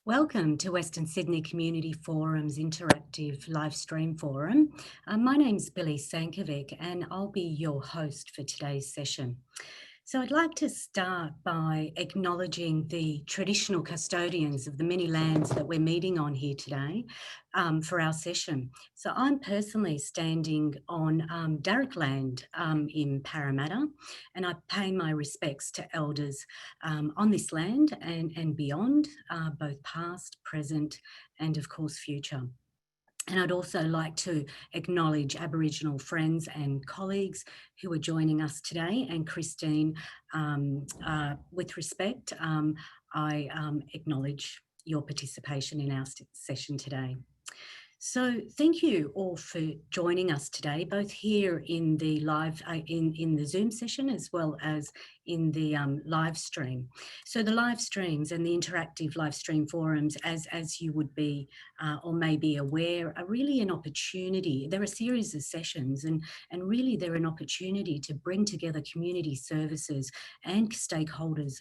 Welcome to Western Sydney Community Forum's interactive live stream forum. My name's Billie Sankovic and I'll be your host for today's session. So I'd like to start by acknowledging the traditional custodians of the many lands that we're meeting on here today for our session. So I'm personally standing on Darug land in Parramatta, and I pay my respects to elders on this land and beyond, both past, present, and of course future. And I'd also like to acknowledge Aboriginal friends and colleagues who are joining us today. And Christine, with respect, I acknowledge your participation in our session today. So thank you all for joining us today, both here in the live, in the Zoom session, as well as in the live stream. So the live streams and the interactive live stream forums, as you would be or may be aware, are really an opportunity. They're a series of sessions and really they're an opportunity to bring together community services and stakeholders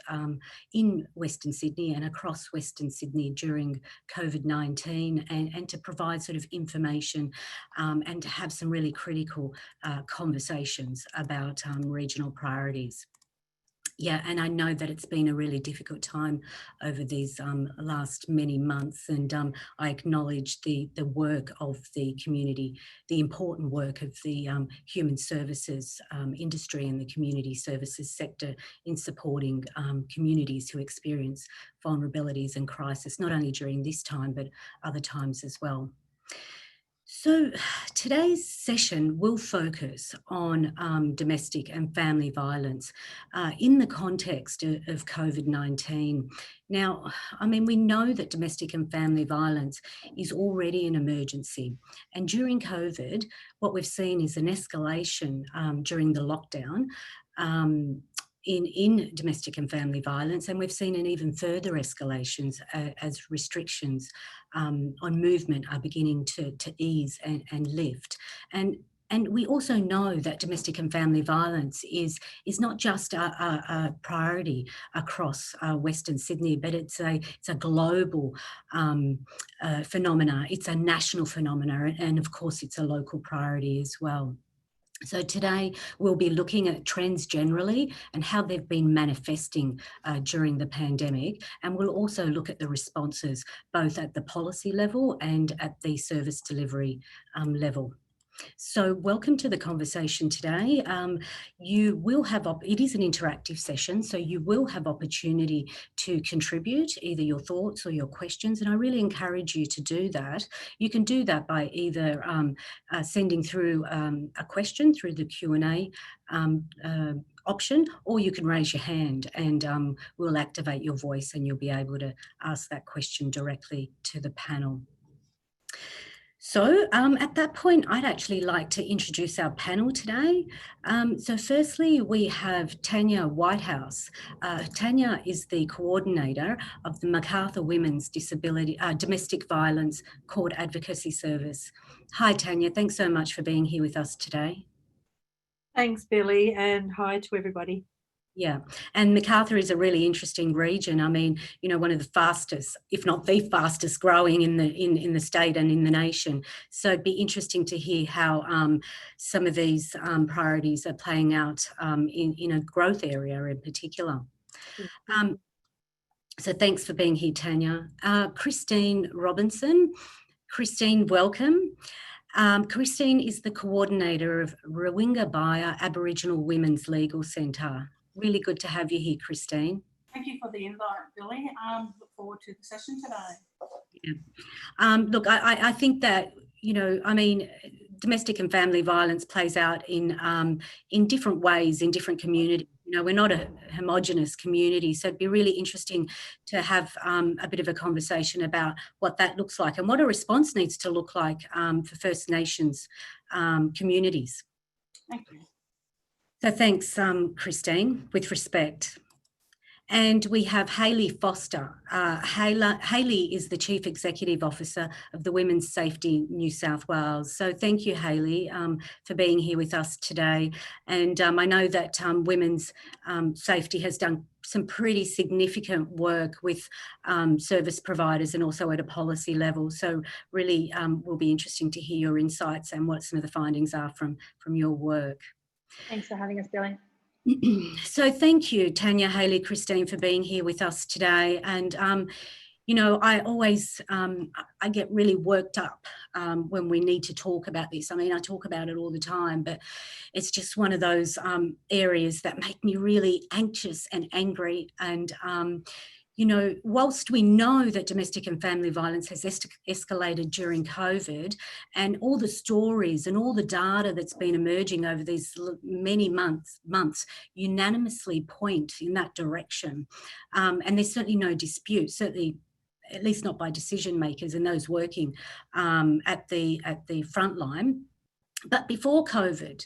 in Western Sydney and across Western Sydney during COVID-19 and to provide sort of information and to have some really critical conversations about regional priorities. Yeah, and I know that it's been a really difficult time over these last many months, and I acknowledge the work of the community, the important work of the human services industry and the community services sector in supporting communities who experience vulnerabilities and crisis, not only during this time, but other times as well. So today's session will focus on domestic and family violence in the context of COVID-19. Now, I mean, we know that domestic and family violence is already an emergency. And during COVID, what we've seen is an escalation during the lockdown in domestic and family violence, and we've seen an even further escalations as restrictions on movement are beginning to ease and lift. And we also know that domestic and family violence is not just a priority across Western Sydney, but it's a global phenomena. It's a national phenomena, and of course, it's a local priority as well. So today we'll be looking at trends generally and how they've been manifesting during the pandemic, and we'll also look at the responses both at the policy level and at the service delivery level. So welcome to the conversation today. You will have, it is an interactive session, so you will have opportunity to contribute either your thoughts or your questions, and I really encourage you to do that. You can do that by either sending through a question through the Q&A option, or you can raise your hand and we'll activate your voice and you'll be able to ask that question directly to the panel. So at that point, I'd actually like to introduce our panel today. So firstly, we have Tanya Whitehouse. Tanya is the coordinator of the Macarthur Women's Domestic Violence Court Advocacy Service. Hi, Tanya. Thanks so much for being here with us today. Thanks, Billie, and hi to everybody. Yeah, and Macarthur is a really interesting region. I mean, you know, one of the fastest, if not the fastest growing in the state and in the nation. So it'd be interesting to hear how some of these priorities are playing out in a growth area in particular. So thanks for being here, Tanya. Christine Robinson. Christine, welcome. Christine is the coordinator of Wirringa Baiya Aboriginal Women's Legal Centre. Really good to have you here, Christine. Thank you for the invite, Billie. Look forward to the session today. Yeah. Look, I think that, you know, I mean, domestic and family violence plays out in different ways in different communities. You know, we're not a homogenous community, so it'd be really interesting to have a bit of a conversation about what that looks like and what a response needs to look like for First Nations communities. Thank you. So thanks, Christine, with respect. And we have Hayley Foster. Hayley is the Chief Executive Officer of the Women's Safety New South Wales. So thank you, Hayley, for being here with us today. And I know that women's safety has done some pretty significant work with service providers and also at a policy level. So really will be interesting to hear your insights and what some of the findings are from your work. Thanks for having us, Billie. So thank you, Tanya, Hayley, Christine, for being here with us today. And you know, I always, I get really worked up when we need to talk about this. I mean, I talk about it all the time, but it's just one of those areas that make me really anxious and angry. And, you know, whilst we know that domestic and family violence has escalated during COVID, and all the stories and all the data that's been emerging over these many months unanimously point in that direction. And there's certainly no dispute, certainly at least not by decision makers and those working at the front line. But before COVID,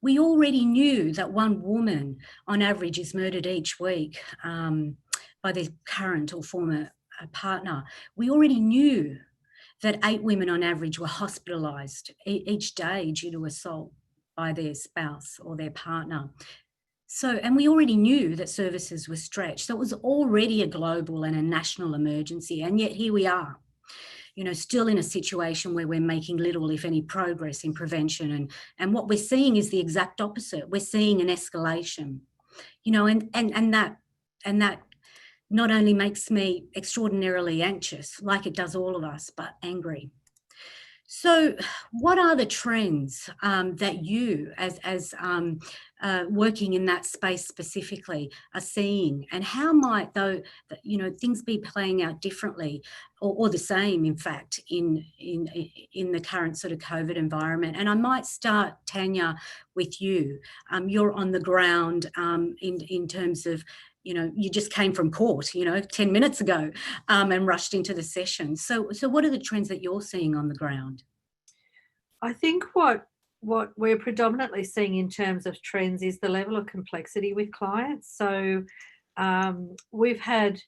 we already knew that one woman on average is murdered each week by their current or former partner. We already knew that 8 women on average were hospitalised each day due to assault by their spouse or their partner. So, and we already knew that services were stretched. So it was already a global and a national emergency. And yet here we are, you know, still in a situation where we're making little, if any, progress in prevention. And what we're seeing is the exact opposite. We're seeing an escalation, you know, and that not only makes me extraordinarily anxious, like it does all of us, but angry. So what are the trends that you, as working in that space specifically, are seeing, and how might things be playing out differently or the same, in fact, in the current sort of COVID environment? And I might start, Tanya, with you. You're on the ground in terms of, you know, you just came from court, you know, 10 minutes ago and rushed into the session. So what are the trends that you're seeing on the ground? I think what we're predominantly seeing in terms of trends is the level of complexity with clients. So we've had,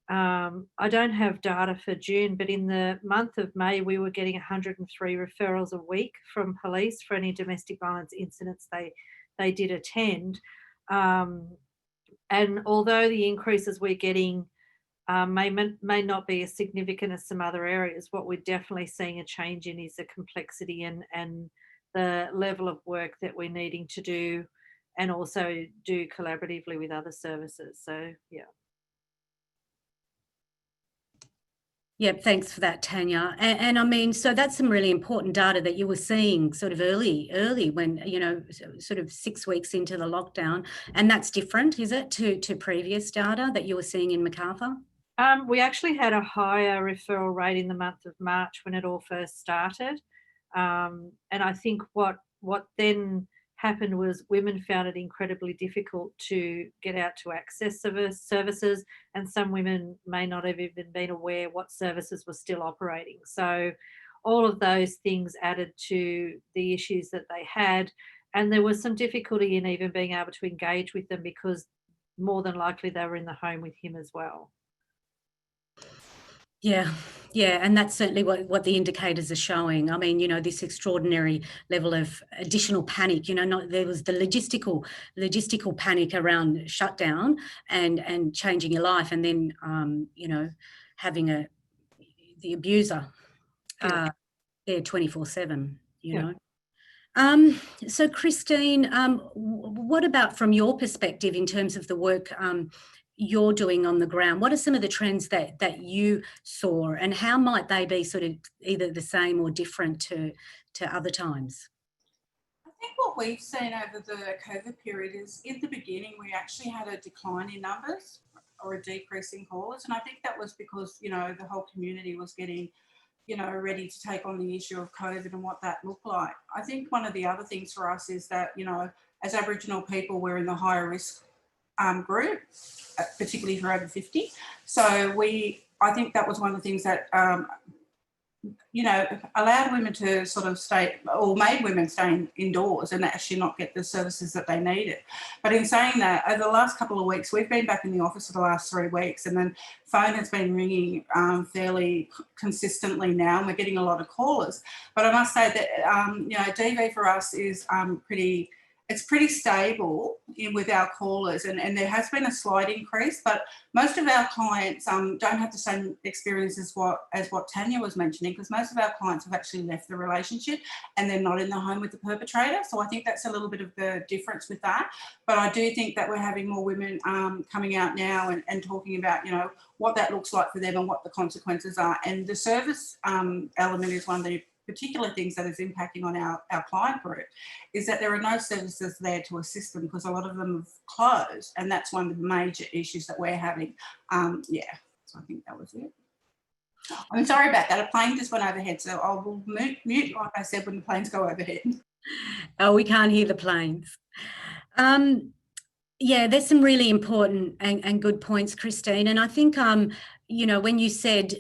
I don't have data for June, but in the month of May, we were getting 103 referrals a week from police for any domestic violence incidents they did attend. And although the increases we're getting may not be as significant as some other areas, what we're definitely seeing a change in is the complexity and the level of work that we're needing to do, and also do collaboratively with other services. So, yeah. Yeah, thanks for that, Tanya. And I mean, so that's some really important data that you were seeing sort of early when, you know, sort of 6 weeks into the lockdown. And that's different, is it, to previous data that you were seeing in Macarthur? We actually had a higher referral rate in the month of March when it all first started. And I think what then happened was women found it incredibly difficult to get out to access services, and some women may not have even been aware what services were still operating. So all of those things added to the issues that they had, and there was some difficulty in even being able to engage with them because more than likely they were in the home with him as well. Yeah, and that's certainly what the indicators are showing. I mean, you know, this extraordinary level of additional panic. You know, there was the logistical panic around shutdown and changing your life, and then you know, having the abuser there 24/7. You know. So Christine, what about from your perspective in terms of the work you're doing on the ground? What are some of the trends that you saw, and how might they be sort of either the same or different to other times? I think what we've seen over the COVID period is, in the beginning, we actually had a decline in numbers or a decrease in callers. And I think that was because, you know, the whole community was getting, you know, ready to take on the issue of COVID and what that looked like. I think one of the other things for us is that, you know, as Aboriginal people, we're in the higher risk group, particularly if you're over 50. So I think that was one of the things that, you know, allowed women to sort of stay, or made women stay indoors and actually not get the services that they needed. But in saying that, over the last couple of weeks, we've been back in the office for the last 3 weeks, and then phone has been ringing fairly consistently now, and we're getting a lot of callers. But I must say that, you know, DV for us is pretty it's pretty stable with our callers, and there has been a slight increase, but most of our clients don't have the same experience as what Tanya was mentioning, because most of our clients have actually left the relationship and they're not in the home with the perpetrator. So I think that's a little bit of the difference with that. But I do think that we're having more women coming out now and talking about, you know, what that looks like for them and what the consequences are. And the service element is one of the particular things that is impacting on our client group, is that there are no services there to assist them because a lot of them have closed, and that's one of the major issues that we're having. So I think that was it. I'm sorry about that. A plane just went overhead, so I will mute, like I said, when the planes go overhead. Oh, we can't hear the planes. Yeah, there's some really important and good points, Christine. And I think, you know, when you said,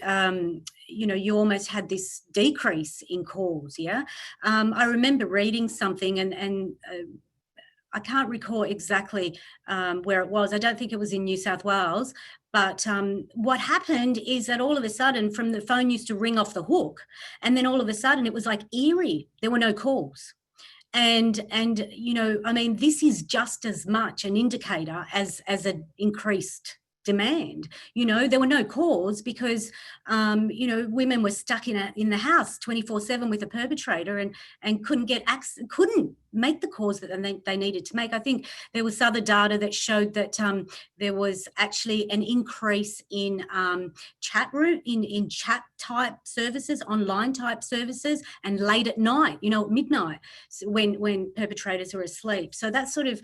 you know, you almost had this decrease in calls, yeah? I remember reading something and I can't recall exactly where it was. I don't think it was in New South Wales. But what happened is that all of a sudden, from the phone used to ring off the hook, and then all of a sudden it was like eerie. There were no calls. And you know, I mean, this is just as much an indicator as an increased demand. You know, there were no calls because you know, women were stuck in the house 24/7 with a perpetrator and couldn't make the calls that they needed to make. I think there was other data that showed that there was actually an increase in in chat type services, online type services, and late at night, you know, at midnight, when perpetrators are asleep. So that's sort of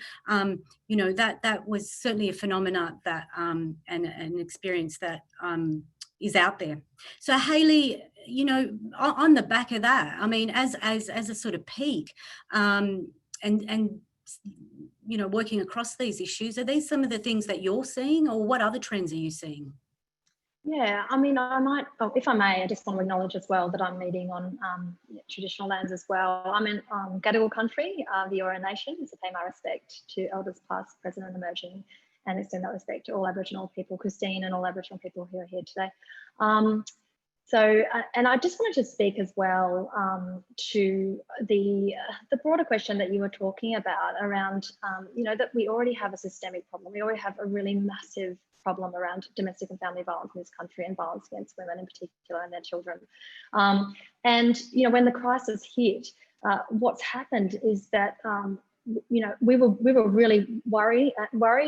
you know, that was certainly a phenomena that and an experience that is out there. So Hayley, you know, on the back of that, I mean, as a sort of peak, and you know, working across these issues, are these some of the things that you're seeing, or what other trends are you seeing? Yeah, I mean, I might, if I may, I just want to acknowledge as well that I'm meeting on traditional lands as well. I'm in Gadigal country, the Eora Nation, so pay my respect to elders past, present and emerging, and extend that respect to all Aboriginal people, Christine, and all Aboriginal people who are here today. So, and I just wanted to speak as well to the broader question that you were talking about around, you know, that we already have a systemic problem. We already have a really massive problem around domestic and family violence in this country, and violence against women in particular and their children. And, you know, when the crisis hit, what's happened is that, you know, we were really worried,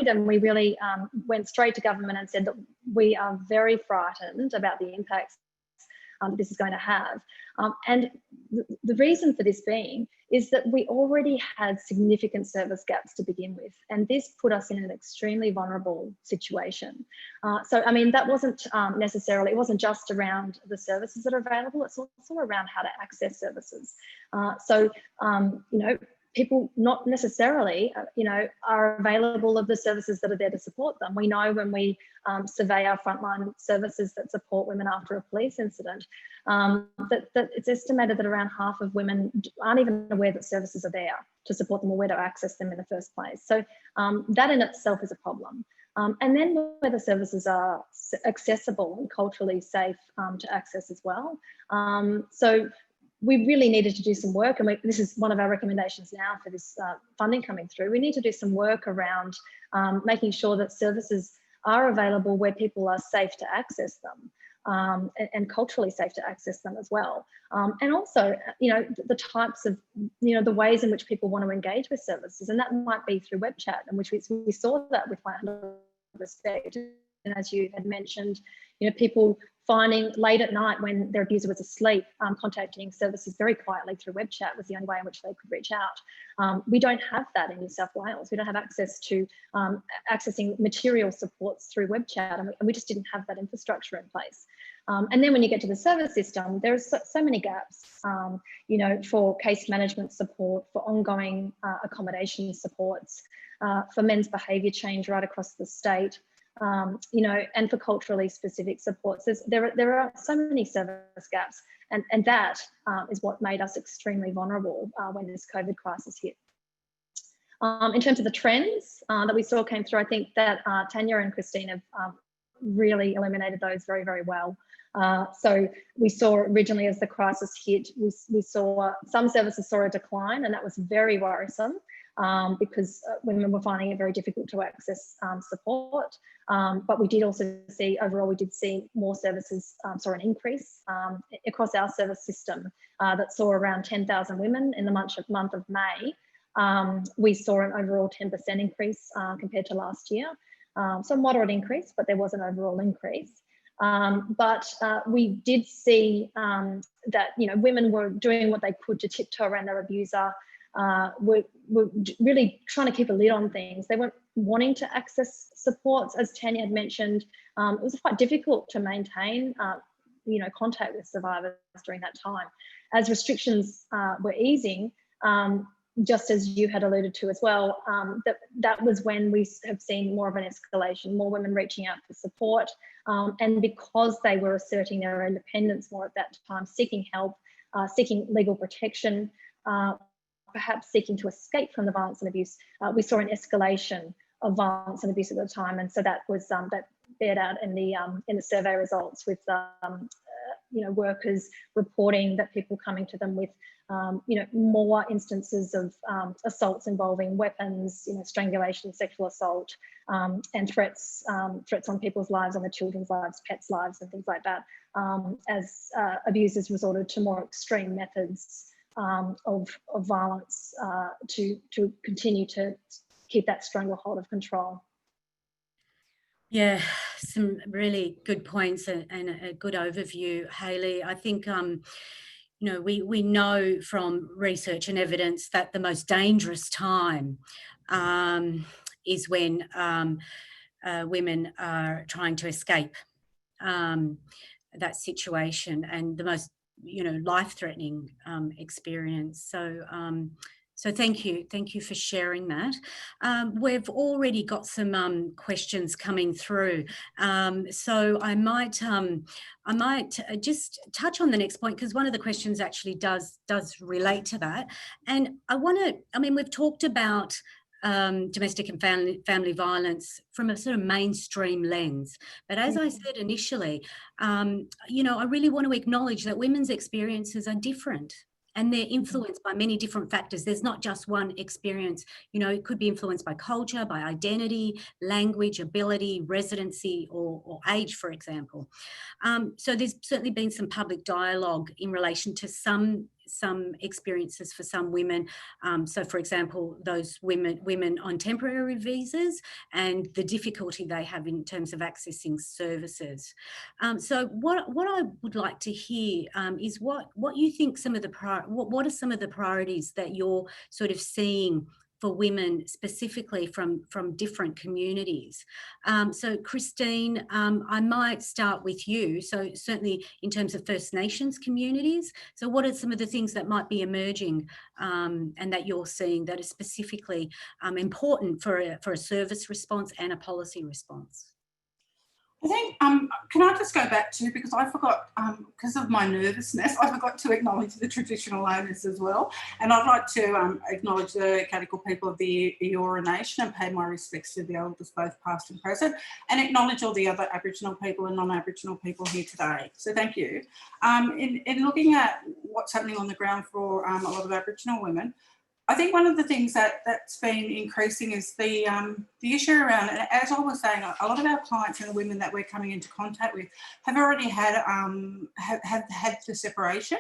and we really went straight to government and said that we are very frightened about the impacts this is going to have. And the reason for this being is that we already had significant service gaps to begin with, and this put us in an extremely vulnerable situation. So, I mean, that wasn't necessarily, it wasn't just around the services that are available, it's also around how to access services. So, you know, people not necessarily, you know, are available of the services that are there to support them. We know when we survey our frontline services that support women after a police incident, that it's estimated that around half of women aren't even aware that services are there to support them or where to access them in the first place. So that in itself is a problem. And then where the services are accessible and culturally safe to access as well. So we really needed to do some work, and this is one of our recommendations now for this funding coming through. We need to do some work around making sure that services are available where people are safe to access them, and culturally safe to access them as well. And also, you know, the types of, you know, the ways in which people want to engage with services, and that might be through web chat, and which we saw that with 100 respect. And as you had mentioned, you know, people finding late at night when their abuser was asleep, contacting services very quietly through web chat was the only way in which they could reach out. We don't have that in New South Wales. We don't have access to accessing material supports through web chat, and we just didn't have that infrastructure in place. And then when you get to the service system, there are so many gaps, you know, for case management support, for ongoing accommodation supports, for men's behaviour change right across the state. You know, and for culturally specific supports. There are so many service gaps, and that is what made us extremely vulnerable when this COVID crisis hit. In terms of the trends that we saw came through, I think that Tanya and Christine have really illuminated those very, very well. So we saw originally as the crisis hit, we saw some services saw a decline, and that was very worrisome. because women were finding it very difficult to access support. But we did also see, overall, we did see more services, saw an increase across our service system that saw around 10,000 women in the month of May. We saw an overall 10% increase compared to last year. So a moderate increase, but there was an overall increase. But we did see that, you know, women were doing what they could to tiptoe around their abuser, were really trying to keep a lid on things. They weren't wanting to access supports, as Tanya had mentioned. It was quite difficult to maintain, you know, contact with survivors during that time. As restrictions were easing, just as you had alluded to as well, that was when we have seen more of an escalation, more women reaching out for support. And because they were asserting their independence more at that time, seeking help, seeking legal protection, perhaps seeking to escape from the violence and abuse, we saw an escalation of violence and abuse at the time. And so that was that bared out in the survey results with you know, workers reporting that people coming to them with you know, more instances of assaults involving weapons, you know, strangulation, sexual assault, and threats on people's lives, on the children's lives, pets' lives, and things like that, as abusers resorted to more extreme methods of violence to continue to keep that stranglehold of control. Yeah, some really good points and a good overview, Hayley. I think, you know, we know from research and evidence that the most dangerous time is when women are trying to escape that situation, and the most, you know, life-threatening experience. So thank you for sharing that. We've already got some questions coming through, so I might just touch on the next point, because one of the questions actually does relate to that. And I mean, we've talked about domestic and family violence from a sort of mainstream lens. But as I said initially, you know, I really want to acknowledge that women's experiences are different, and they're influenced by many different factors. There's not just one experience. You know, it could be influenced by culture, by identity, language, ability, residency, or age, for example. So there's certainly been some public dialogue in relation to some experiences for some women. So, for example, those women on temporary visas and the difficulty they have in terms of accessing services. So, what I would like to hear is what you think what are some of the priorities that you're sort of seeing for women specifically from different communities. So Christine, I might start with you. So certainly in terms of First Nations communities, so what are some of the things that might be emerging and that you're seeing that are specifically important for a service response and a policy response? I think, can I just go back to, because I forgot, because of my nervousness, I forgot to acknowledge the traditional owners as well. And I'd like to acknowledge the Gadigal people of the Eora Nation and pay my respects to the elders, both past and present, and acknowledge all the other Aboriginal people and non-Aboriginal people here today. So thank you. In looking at what's happening on the ground for a lot of Aboriginal women, I think one of the things that's been increasing is the issue around, and as I was saying, a lot of our clients and the women that we're coming into contact with have already had have had the separation.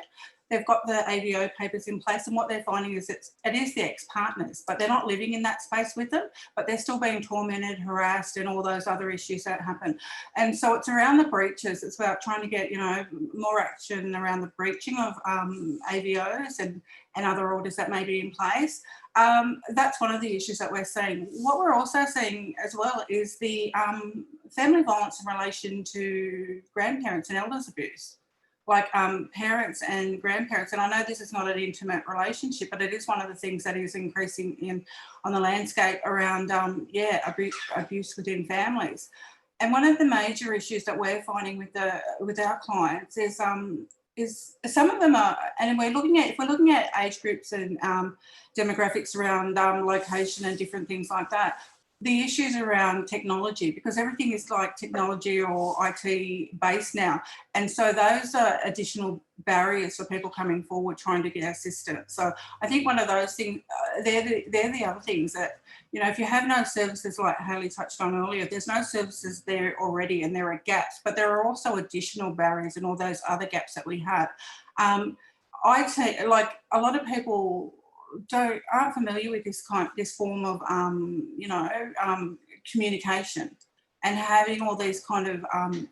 They've got the AVO papers in place, and what they're finding is it is the ex-partners, but they're not living in that space with them, but they're still being tormented, harassed, and all those other issues that happen. And so it's around the breaches. It's about trying to get, you know, more action around the breaching of AVOs and other orders that may be in place. That's one of the issues that we're seeing. What we're also seeing as well is the family violence in relation to grandparents and elders abuse. Like parents and grandparents, and I know this is not an intimate relationship, but it is one of the things that is increasing on the landscape around, abuse within families. And one of the major issues that we're finding with our clients is some of them are, and if we're looking at age groups and demographics around location and different things like that, the issues around technology, because everything is like technology or IT based now. And so those are additional barriers for people coming forward trying to get assistance. So I think one of those things, they're the other things that, you know, if you have no services, like Hayley touched on earlier, there's no services there already and there are gaps, but there are also additional barriers and all those other gaps that we have. IT, like a lot of people aren't familiar with this form of communication, and having all these kind of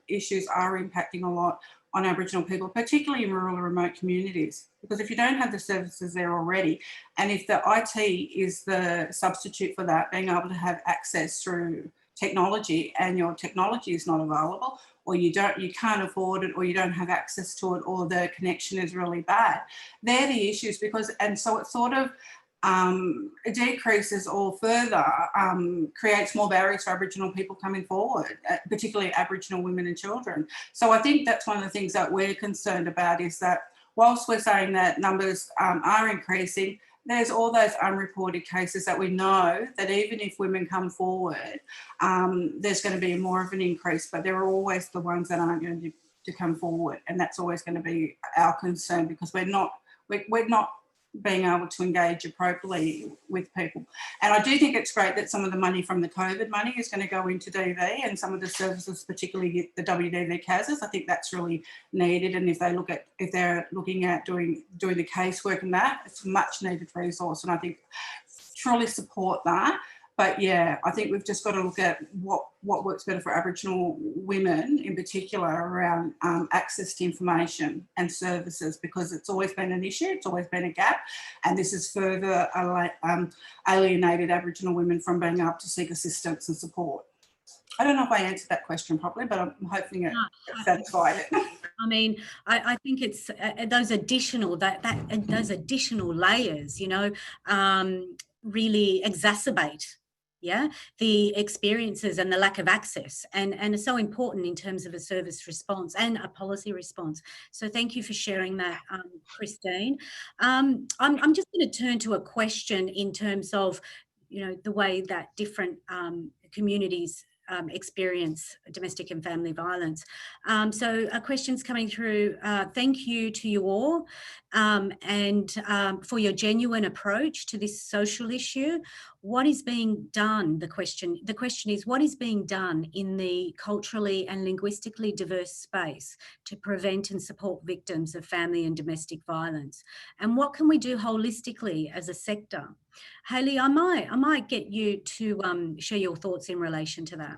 issues are impacting a lot on Aboriginal people, particularly in rural and remote communities, because if you don't have the services there already, and if the IT is the substitute for that, being able to have access through technology, and your technology is not available, or you can't afford it, or you don't have access to it, or the connection is really bad, they're the issues. And so it sort of decreases or further creates more barriers for Aboriginal people coming forward, particularly Aboriginal women and children. So I think that's one of the things that we're concerned about, is that whilst we're saying that numbers are increasing, there's all those unreported cases that we know that even if women come forward, there's going to be more of an increase, but there are always the ones that aren't going to come forward. And that's always going to be our concern, because we're not being able to engage appropriately with people. And I do think it's great that some of the money from the COVID money is going to go into DV, and some of the services, particularly the WDV CASs. I think that's really needed. And if they're looking at doing the casework and that, it's a much needed resource. And I think truly support that. But yeah, I think we've just got to look at what works better for Aboriginal women in particular around access to information and services, because it's always been an issue, it's always been a gap, and this has further alienated Aboriginal women from being able to seek assistance and support. I don't know if I answered that question properly, but I'm hoping it satisfied it. I mean, I think it's those additional those additional layers, you know, really exacerbate the experiences and the lack of access, and it's so important in terms of a service response and a policy response. So thank you for sharing that, Christine. I'm just going to turn to a question in terms of, you know, the way that different communities experience domestic and family violence. So a question's coming through. Thank you to you all and for your genuine approach to this social issue. What is being done? The question is, what is being done in the culturally and linguistically diverse space to prevent and support victims of family and domestic violence? And what can we do holistically as a sector? Hayley, I might get you to share your thoughts in relation to that.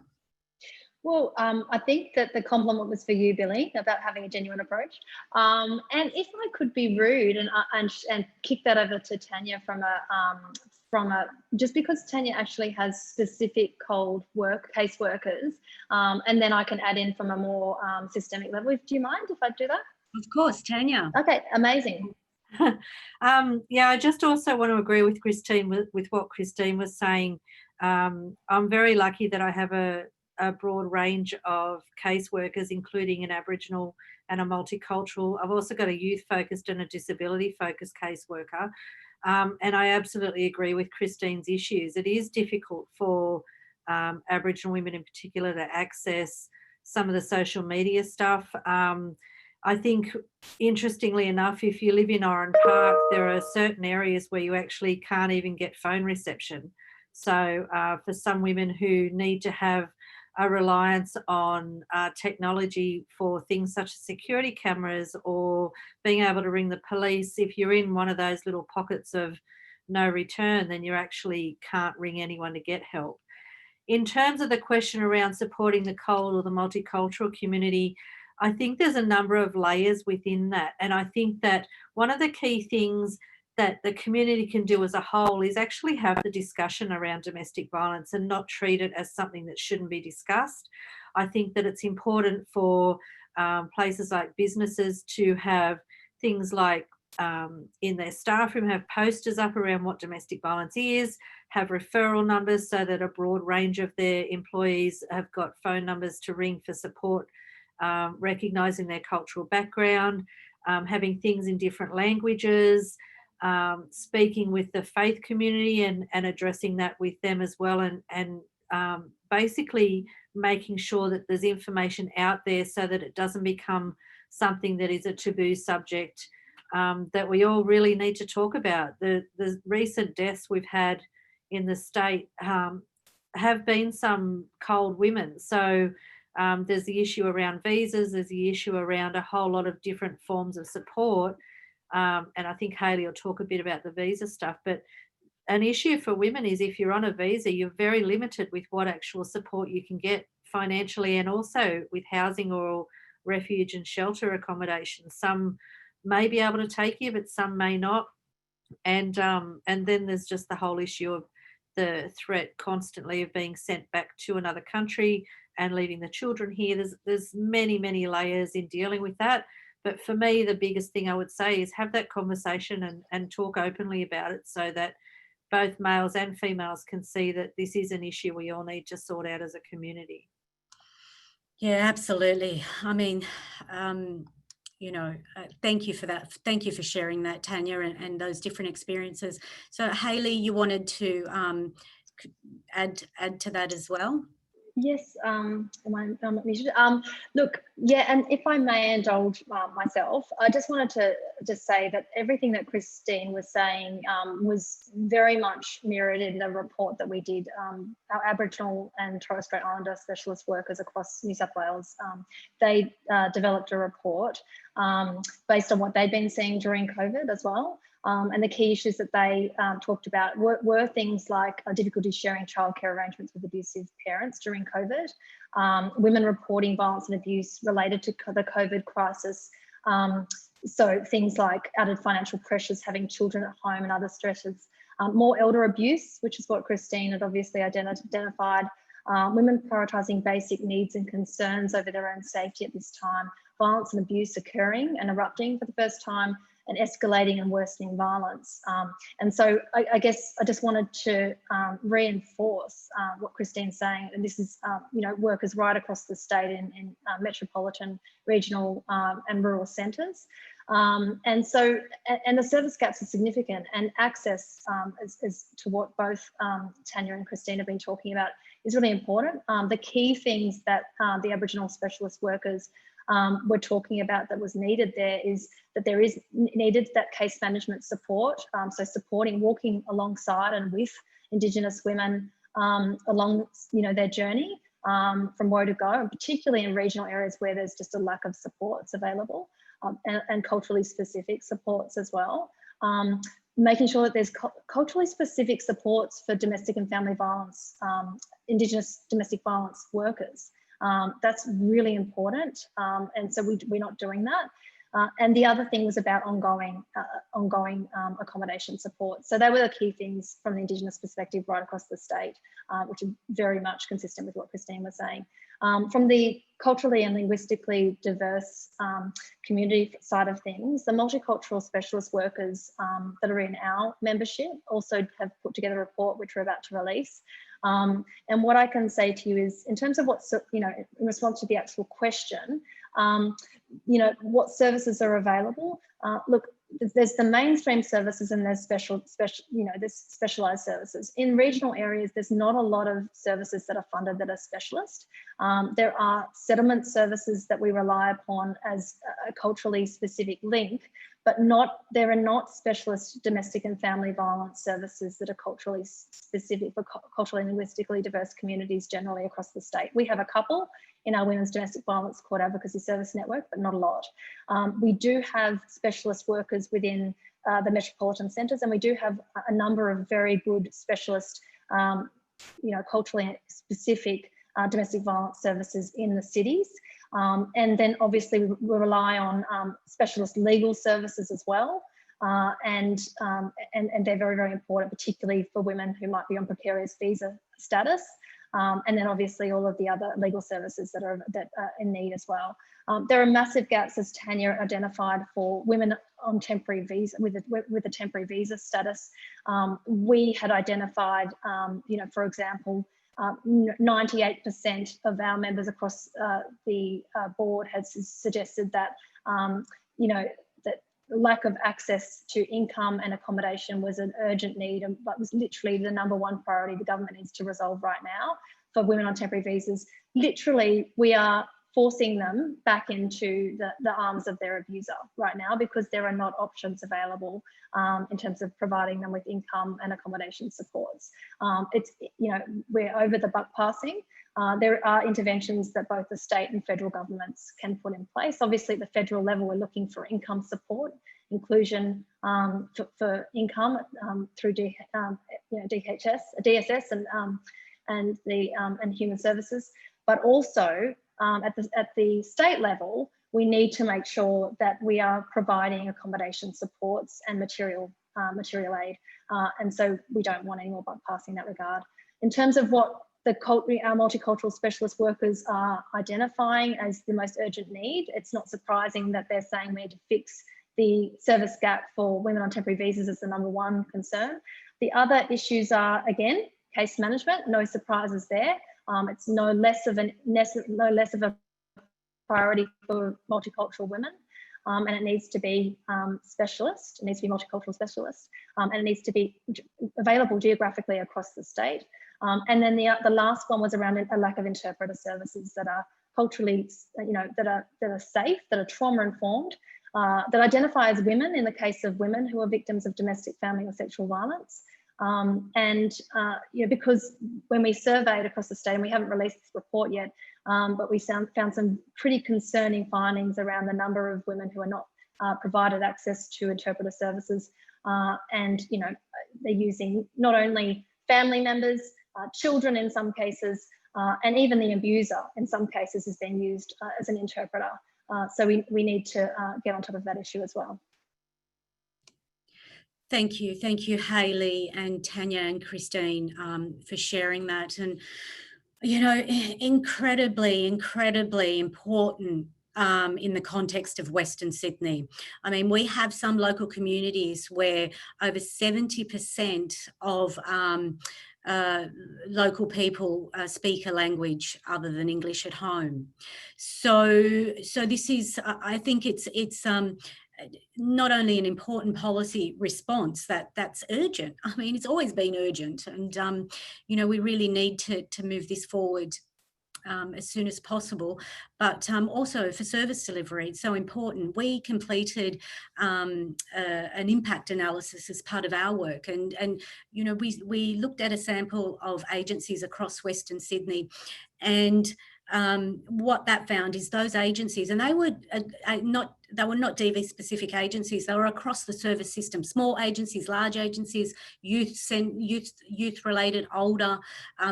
Well, I think that the compliment was for you, Billie, about having a genuine approach. And if I could be rude and kick that over to Tanya from just because Tanya actually has specific case workers, and then I can add in from a more systemic level. Do you mind if I do that? Of course, Tanya. Okay, amazing. Yeah, I just also want to agree with Christine with what Christine was saying. I'm very lucky that I have a broad range of caseworkers, including an Aboriginal and a multicultural. I've also got a youth-focused and a disability-focused caseworker. And I absolutely agree with Christine's issues. It is difficult for Aboriginal women in particular to access some of the social media stuff. I think, interestingly enough, if you live in Oran Park, there are certain areas where you actually can't even get phone reception. So for some women who need to have a reliance on technology for things such as security cameras or being able to ring the police, if you're in one of those little pockets of no return, then you actually can't ring anyone to get help. In terms of the question around supporting the COLD or the multicultural community, I think there's a number of layers within that. And I think that one of the key things that the community can do as a whole is actually have the discussion around domestic violence and not treat it as something that shouldn't be discussed. I think that it's important for places like businesses to have things like in their staff room, have posters up around what domestic violence is, have referral numbers so that a broad range of their employees have got phone numbers to ring for support, recognising their cultural background, having things in different languages, speaking with the faith community and addressing that with them as well, and basically making sure that there's information out there so that it doesn't become something that is a taboo subject that we all really need to talk about. The recent deaths we've had in the state have been some cold women. So there's the issue around visas, there's the issue around a whole lot of different forms of support. And I think Hayley will talk a bit about the visa stuff. But an issue for women is if you're on a visa, you're very limited with what actual support you can get financially and also with housing or refuge and shelter accommodation. Some may be able to take you, but some may not. And then there's just the whole issue of the threat constantly of being sent back to another country and leaving the children here. There's many, many layers in dealing with that. But for me, the biggest thing I would say is have that conversation and talk openly about it so that both males and females can see that this is an issue we all need to sort out as a community. Yeah, absolutely. I mean, thank you for that. Thank you for sharing that, Tanya, and those different experiences. So, Hayley, you wanted to add to that as well? Yes, am I not muted? Look, yeah, and if I may indulge myself, I just wanted to just say that everything that Christine was saying was very much mirrored in the report that we did. Our Aboriginal and Torres Strait Islander specialist workers across New South Wales, they developed a report based on what they'd been seeing during COVID as well. And the key issues that they talked about were things like difficulty sharing childcare arrangements with abusive parents during COVID, women reporting violence and abuse related to the COVID crisis. So things like added financial pressures, having children at home and other stresses, more elder abuse, which is what Christine had obviously identified, women prioritising basic needs and concerns over their own safety at this time, violence and abuse occurring and erupting for the first time, and escalating and worsening violence. And so I guess I just wanted to reinforce what Christine's saying, and this is, workers right across the state in metropolitan, regional and rural centres. And the service gaps are significant, and access as to what both Tanya and Christine have been talking about is really important. The key things that the Aboriginal specialist workers we're talking about that was needed there is that there is needed that case management support. So supporting, walking alongside and with Indigenous women along, their journey from where to go, and particularly in regional areas where there's just a lack of supports available, and culturally specific supports as well. Making sure that there's culturally specific supports for domestic and family violence, Indigenous domestic violence workers. That's really important, and so we're not doing that. And the other thing was about ongoing accommodation support. So they were the key things from the Indigenous perspective right across the state, which are very much consistent with what Christine was saying. From the culturally and linguistically diverse community side of things, the multicultural specialist workers that are in our membership also have put together a report which we're about to release. And what I can say to you is, in terms of what's, in response to the actual question, what services are available? Look, there's the mainstream services and there's there's specialised services. In regional areas, there's not a lot of services that are funded that are specialist. There are settlement services that we rely upon as a culturally specific link, but there are not specialist domestic and family violence services that are culturally specific for culturally and linguistically diverse communities generally across the state. We have a couple in our Women's Domestic Violence Court Advocacy Service Network, but not a lot. We do have specialist workers within the metropolitan centres, and we do have a number of very good specialist, culturally specific domestic violence services in the cities. And then obviously we rely on specialist legal services as well. And they're very, very important, particularly for women who might be on precarious visa status. And then obviously all of the other legal services that are in need as well. There are massive gaps, as Tanya identified, for women on temporary visa with a temporary visa status. We had identified, for example, 98% of our members across the board had suggested that, that lack of access to income and accommodation was an urgent need, and that was literally the #1 priority the government needs to resolve right now. for women on temporary visas, literally we are forcing them back into the arms of their abuser right now, because there are not options available in terms of providing them with income and accommodation supports. It's, you know, we're over the buck passing. There are interventions that both the state and federal governments can put in place. Obviously, at the federal level, we're looking for income support, inclusion for income through DSS and human services, but also at the state level, we need to make sure that we are providing accommodation supports and material aid, and so we don't want any more bypassing in that regard. In terms of what our multicultural specialist workers are identifying as the most urgent need, it's not surprising that they're saying we need to fix the service gap for women on temporary visas as the #1 concern. The other issues are, again, case management. No surprises there. It's no less of a priority for multicultural women, and it needs to be specialist. It needs to be multicultural specialist, and it needs to be available geographically across the state. And then the last one was around a lack of interpreter services that are culturally, you know, that are safe, that are trauma informed, that identify as women in the case of women who are victims of domestic, family, or sexual violence. You know, because when we surveyed across the state, and we haven't released this report yet, but we found some pretty concerning findings around the number of women who are not provided access to interpreter services, and you know, they're using not only family members, children in some cases, and even the abuser in some cases is being used as an interpreter. So we need to get on top of that issue as well. Thank you, Hayley and Tanya and Christine, for sharing that. And, you know, incredibly important in the context of Western Sydney. I mean, we have some local communities where over 70% of local people speak a language other than English at home. So this is, I think it's not only an important policy response that's urgent. I mean, it's always been urgent, and you know, we really need to move this forward as soon as possible, but also for service delivery, it's so important. We completed an impact analysis as part of our work, and you know, we looked at a sample of agencies across Western Sydney, and what that found is those agencies, and they were not DV specific agencies, they were across the service system, small agencies, large agencies, youth related, older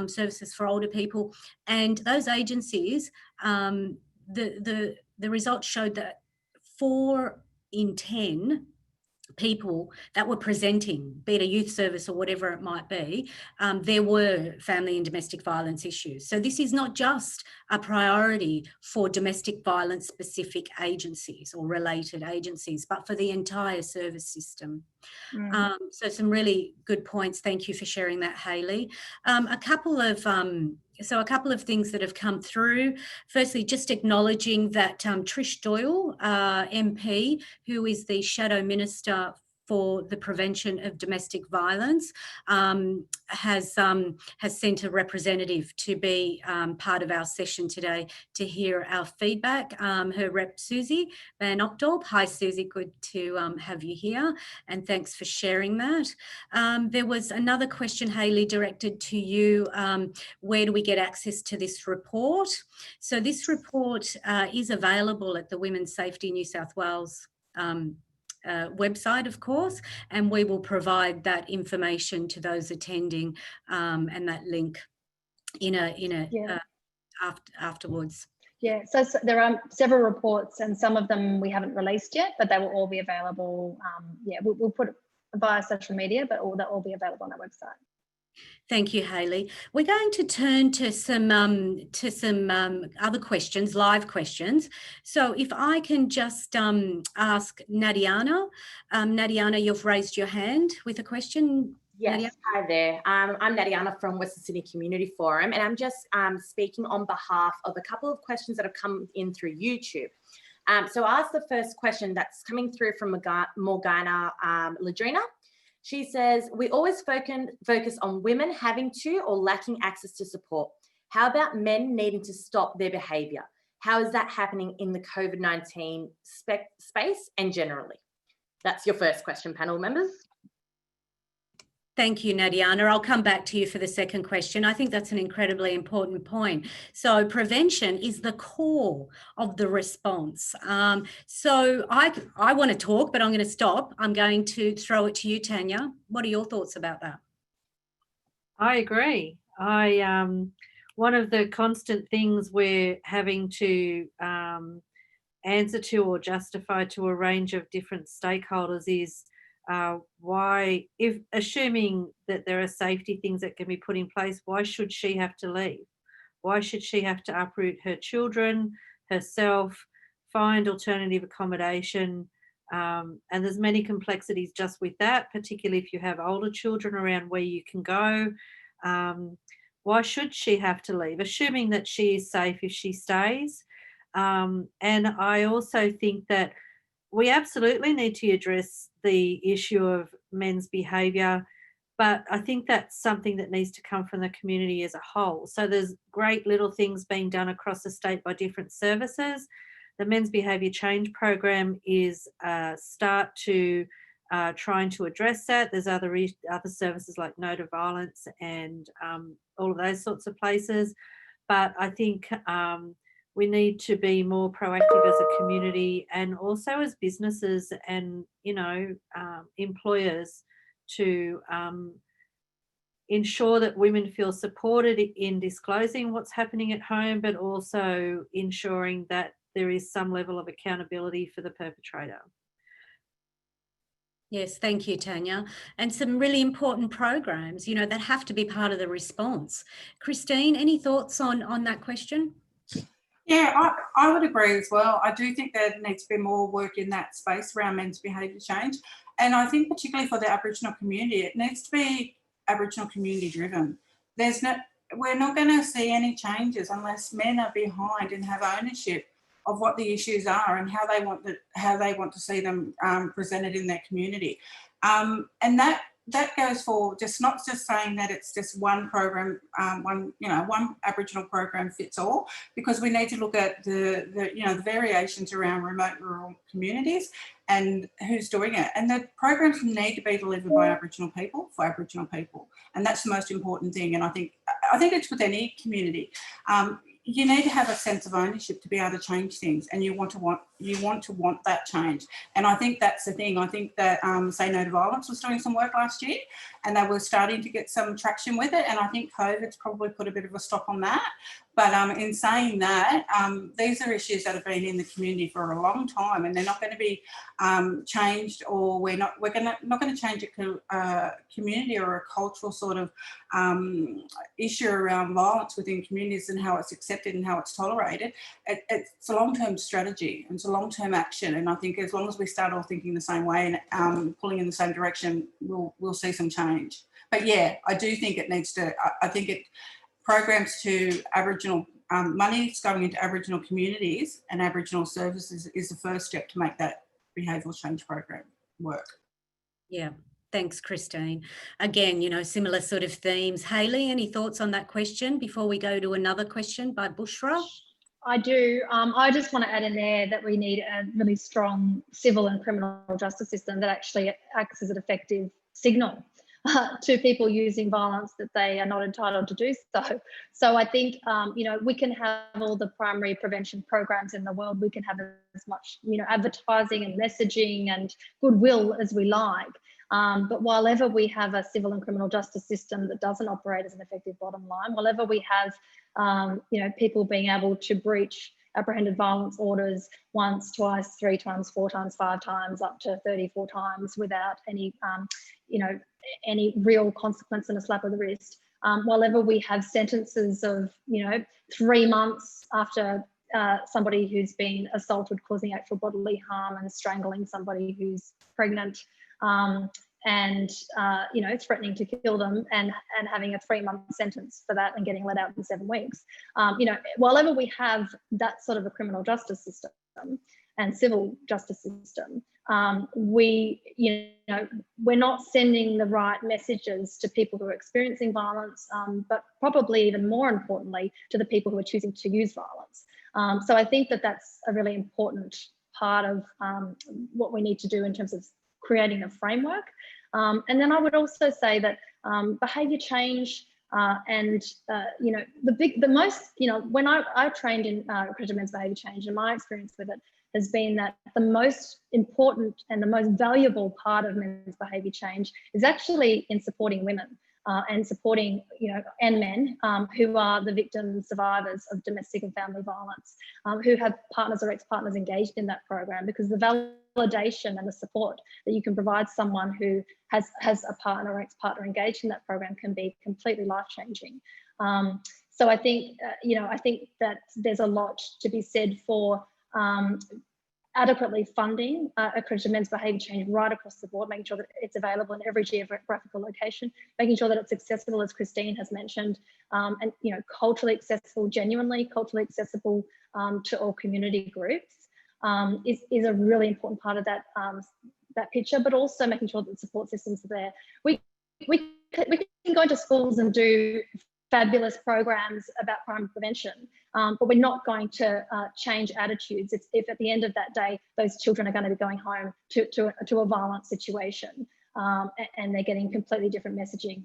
services for older people. And those agencies, the results showed that 4 in 10 people that were presenting, be it a youth service or whatever it might be, there were family and domestic violence issues. So this is not just a priority for domestic violence specific agencies or related agencies, but for the entire service system. So some really good points. Thank you for sharing that, Hayley. A couple of things that have come through. Firstly, just acknowledging that Trish Doyle, MP, who is the Shadow Minister for the Prevention of Domestic Violence, has sent a representative to be part of our session today to hear our feedback. Her rep, Susie Van Ochtdorp. Hi, Susie, good to have you here, and thanks for sharing that. There was another question, Hayley, directed to you. Where do we get access to this report? So this report is available at the Women's Safety New South Wales website, of course, and we will provide that information to those attending, and that link afterwards. Yeah, so there are several reports, and some of them we haven't released yet, but they will all be available. We'll put it via social media, but they'll all be available on our website. Thank you, Hayley. We're going to turn to some other questions, live questions. So if I can just ask Nadiana. Nadiana, you've raised your hand with a question. Yes, Nadiana? Hi there. I'm Nadiana from Western Sydney Community Forum, and I'm just speaking on behalf of a couple of questions that have come in through YouTube. So I'll ask the first question that's coming through from Morgana Ladrina. She says, we always focus on women having to or lacking access to support. How about men needing to stop their behaviour? How is that happening in the COVID-19 space and generally? That's your first question, panel members. Thank you, Nadiana. I'll come back to you for the second question. I think that's an incredibly important point. So prevention is the core of the response. So I want to talk, but I'm going to stop. I'm going to throw it to you, Tanya. What are your thoughts about that? I agree. One of the constant things we're having to answer to or justify to a range of different stakeholders is why, if assuming that there are safety things that can be put in place, why should she have to leave? Why should she have to uproot her children, herself, find alternative accommodation? And there's many complexities just with that, particularly if you have older children around where you can go. Why should she have to leave? Assuming that she is safe if she stays. And I also think that we absolutely need to address the issue of men's behaviour, but I think that's something that needs to come from the community as a whole. So there's great little things being done across the state by different services. The Men's Behaviour Change Program is a start to trying to address that. There's other services like No to Violence and all of those sorts of places. But I think we need to be more proactive as a community and also as businesses and, employers to ensure that women feel supported in disclosing what's happening at home, but also ensuring that there is some level of accountability for the perpetrator. Yes, thank you, Tanya. And some really important programs, that have to be part of the response. Christine, any thoughts on that question? Yeah, I would agree as well. I do think there needs to be more work in that space around men's behaviour change. And I think particularly for the Aboriginal community, it needs to be Aboriginal community driven. We're not going to see any changes unless men are behind and have ownership of what the issues are and how they want to see them presented in their community. And that goes for not just saying that it's just one program, one Aboriginal program fits all, because we need to look at the variations around remote rural communities and who's doing it. And the programs need to be delivered by Aboriginal people for Aboriginal people, and that's the most important thing. And I think it's with any community. You need to have a sense of ownership to be able to change things, and you want to want that change. And I think that's the thing. I think that Say No to Violence was doing some work last year, and they were starting to get some traction with it. And I think COVID's probably put a bit of a stop on that. But in saying that, these are issues that have been in the community for a long time, and they're not going to be changed, or we're not going to change a community or a cultural sort of issue around violence within communities and how it's accepted and how it's tolerated. It's a long-term strategy and it's a long-term action. And I think as long as we start all thinking the same way and pulling in the same direction, we'll see some change. But yeah, I do think it needs to. I think programs to Aboriginal money going into Aboriginal communities and Aboriginal services is the first step to make that behavioural change program work. Yeah. Thanks, Christine. Again, similar sort of themes. Hayley, any thoughts on that question before we go to another question by Bushra? I do. I just want to add in there that we need a really strong civil and criminal justice system that actually acts as an effective signal to people using violence that they are not entitled to do so. So I think, we can have all the primary prevention programs in the world. We can have as much, advertising and messaging and goodwill as we like. But while ever we have a civil and criminal justice system that doesn't operate as an effective bottom line, while ever we have, people being able to breach apprehended violence orders once, twice, 3 times, 4 times, 5 times, up to 34 times without any, any real consequence and a slap of the wrist. While ever we have sentences of, 3 months after somebody who's been assaulted causing actual bodily harm and strangling somebody who's pregnant, and threatening to kill them and having a 3-month sentence for that and getting let out in 7 weeks. While ever we have that sort of a criminal justice system and civil justice system, we're not sending the right messages to people who are experiencing violence, but probably even more importantly, to the people who are choosing to use violence. So I think that that's a really important part of what we need to do in terms of creating a framework. And then I would also say that behaviour change when I trained in accredited men's behaviour change, and my experience with it has been that the most important and the most valuable part of men's behaviour change is actually in supporting women and supporting, and men who are the victims, survivors of domestic and family violence, who have partners or ex-partners engaged in that program, because the validation and the support that you can provide someone who has a partner or ex-partner engaged in that program can be completely life-changing. So I think, I think that there's a lot to be said for adequately funding accredited men's behaviour change right across the board, making sure that it's available in every geographical location, making sure that it's accessible, as Christine has mentioned, and culturally accessible, genuinely culturally accessible to all community groups is a really important part of that that picture. But also making sure that the support systems are there. We can go into schools and do fabulous programs about crime prevention, but we're not going to change attitudes if at the end of that day those children are going to be going home to a violent situation, and they're getting completely different messaging,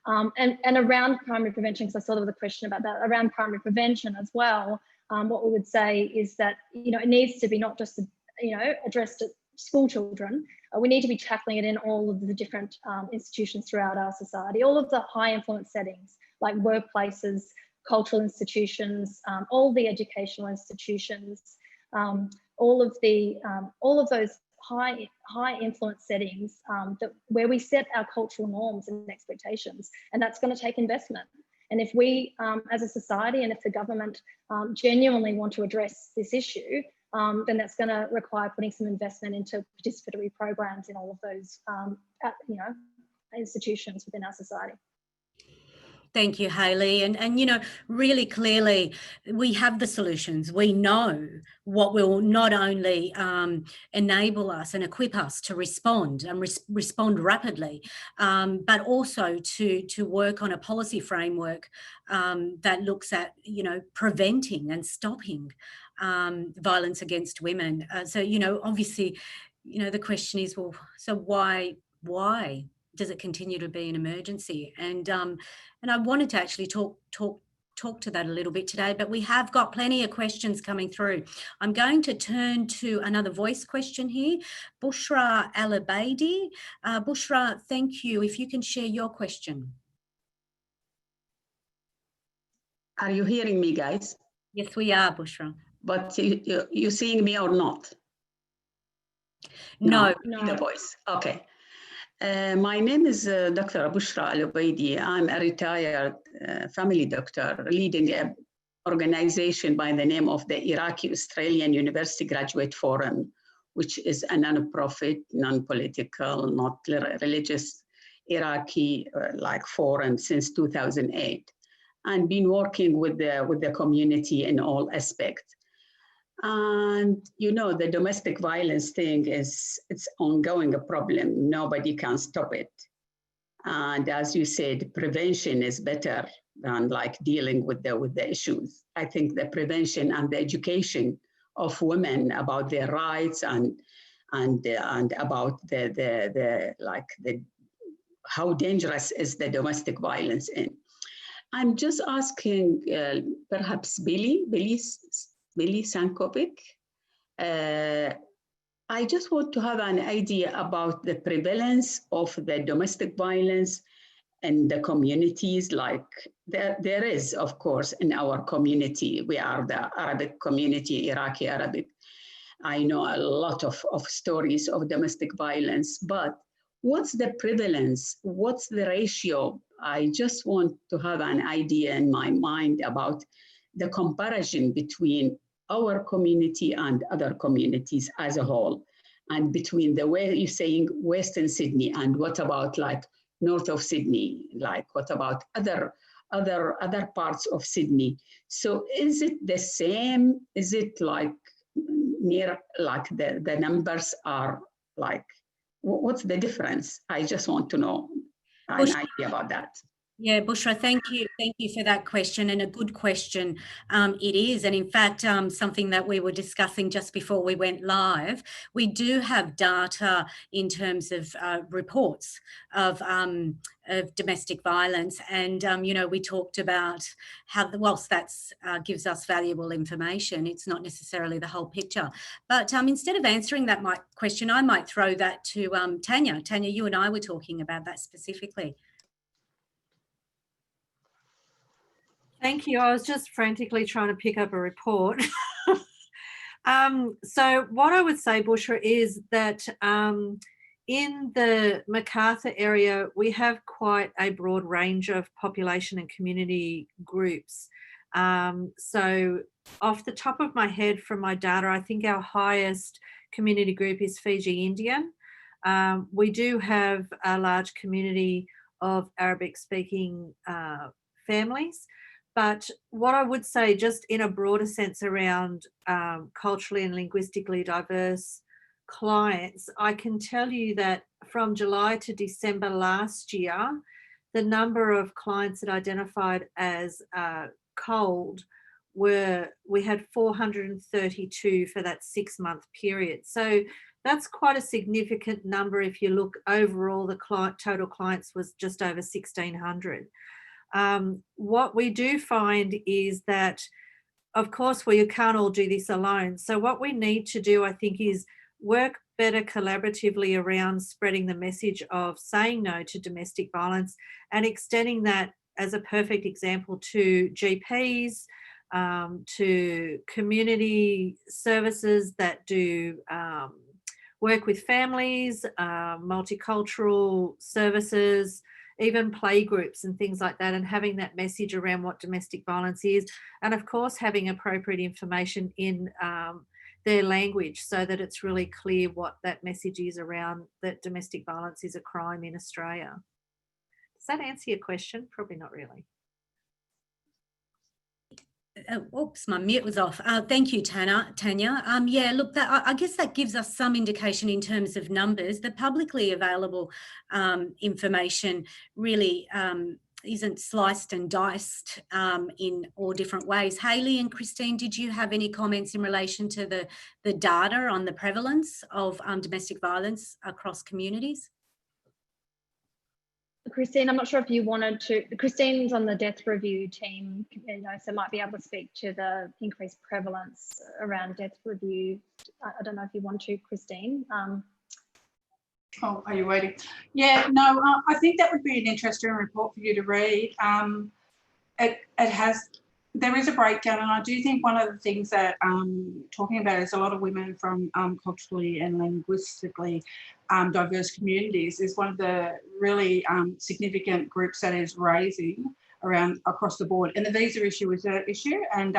and around primary prevention, because I saw there was a question about that, around primary prevention as well. What we would say is that it needs to be not just addressed at school children. We need to be tackling it in all of the different institutions throughout our society, all of the high influence settings like workplaces, cultural institutions, all the educational institutions, all of those high influence settings where we set our cultural norms and expectations, and that's going to take investment. And if we, as a society, and if the government genuinely want to address this issue, then that's going to require putting some investment into participatory programs in all of those, institutions within our society. Thank you, Hayley. And really clearly, we have the solutions. We know what will not only enable us and equip us to respond and respond rapidly, but also to work on a policy framework that looks at, preventing and stopping violence against women. So, obviously, the question is, well, so why does it continue to be an emergency? And I wanted to actually talk to that a little bit today, but we have got plenty of questions coming through. I'm going to turn to another voice question here. Bushra Alabaidi. Bushra, thank you. If you can share your question. Are you hearing me, guys? Yes, we are, Bushra. But you seeing me or not? No. The voice. Okay. My name is Dr. Bushra Al-Ubaidi. I'm a retired family doctor leading an organization by the name of the Iraqi-Australian University Graduate Forum, which is a non-profit, non-political, not religious Iraqi forum since 2008, and been working with the community in all aspects. And the domestic violence thing it's ongoing a problem. Nobody can stop it. And as you said, prevention is better than dealing with the issues. I think the prevention and the education of women about their rights and about the how dangerous is the domestic violence in. I'm just asking perhaps Billie Sankovic. I just want to have an idea about the prevalence of the domestic violence in the communities. There is, of course, in our community. We are the Arabic community, Iraqi Arabic. I know a lot of stories of domestic violence, but what's the prevalence? What's the ratio? I just want to have an idea in my mind about the comparison between our community and other communities as a whole, and between the way you're saying Western Sydney and what about north of Sydney, what about other parts of Sydney. So is it the same? Is it near, like the numbers are like, what's the difference? I just want to know an idea about that. Yeah, Bushra, thank you for that question, and a good question it is. And in fact, something that we were discussing just before we went live, we do have data in terms of reports of domestic violence, and we talked about how, whilst that gives us valuable information, it's not necessarily the whole picture. But instead of answering that question, I might throw that to Tanya. Tanya, you and I were talking about that specifically. Thank you. I was just frantically trying to pick up a report. So what I would say, Bushra, is that in the Macarthur area, we have quite a broad range of population and community groups. So off the top of my head from my data, I think our highest community group is Fiji Indian. We do have a large community of Arabic-speaking families. But what I would say, just in a broader sense around culturally and linguistically diverse clients, I can tell you that from July to December last year, the number of clients that identified as cold we had 432 for that 6-month period. So that's quite a significant number. If you look overall, the total clients was just over 1,600. What we do find is that, of course, you can't all do this alone. So what we need to do, I think, is work better collaboratively around spreading the message of saying no to domestic violence and extending that as a perfect example to GPs, to community services that do work with families, multicultural services, even play groups and things like that, and having that message around what domestic violence is, and of course having appropriate information in their language so that it's really clear what that message is around that domestic violence is a crime in Australia. Does that answer your question? Probably not really. Oops, my mute was off. Thank you, Tanya. Yeah, look, I guess that gives us some indication in terms of numbers. The publicly available information really isn't sliced and diced in all different ways. Hayley and Christine, did you have any comments in relation to the data on the prevalence of domestic violence across communities? Christine, I'm not sure if you wanted to. Christine's on the death review team, so might be able to speak to the increased prevalence around death review. I don't know if you want to, Christine. Oh, are you waiting? Yeah, no, I think that would be an interesting report for you to read. There is a breakdown, and I do think one of the things that talking about is a lot of women from culturally and linguistically diverse communities is one of the really significant groups that is raising around across the board. And the visa issue is an issue, and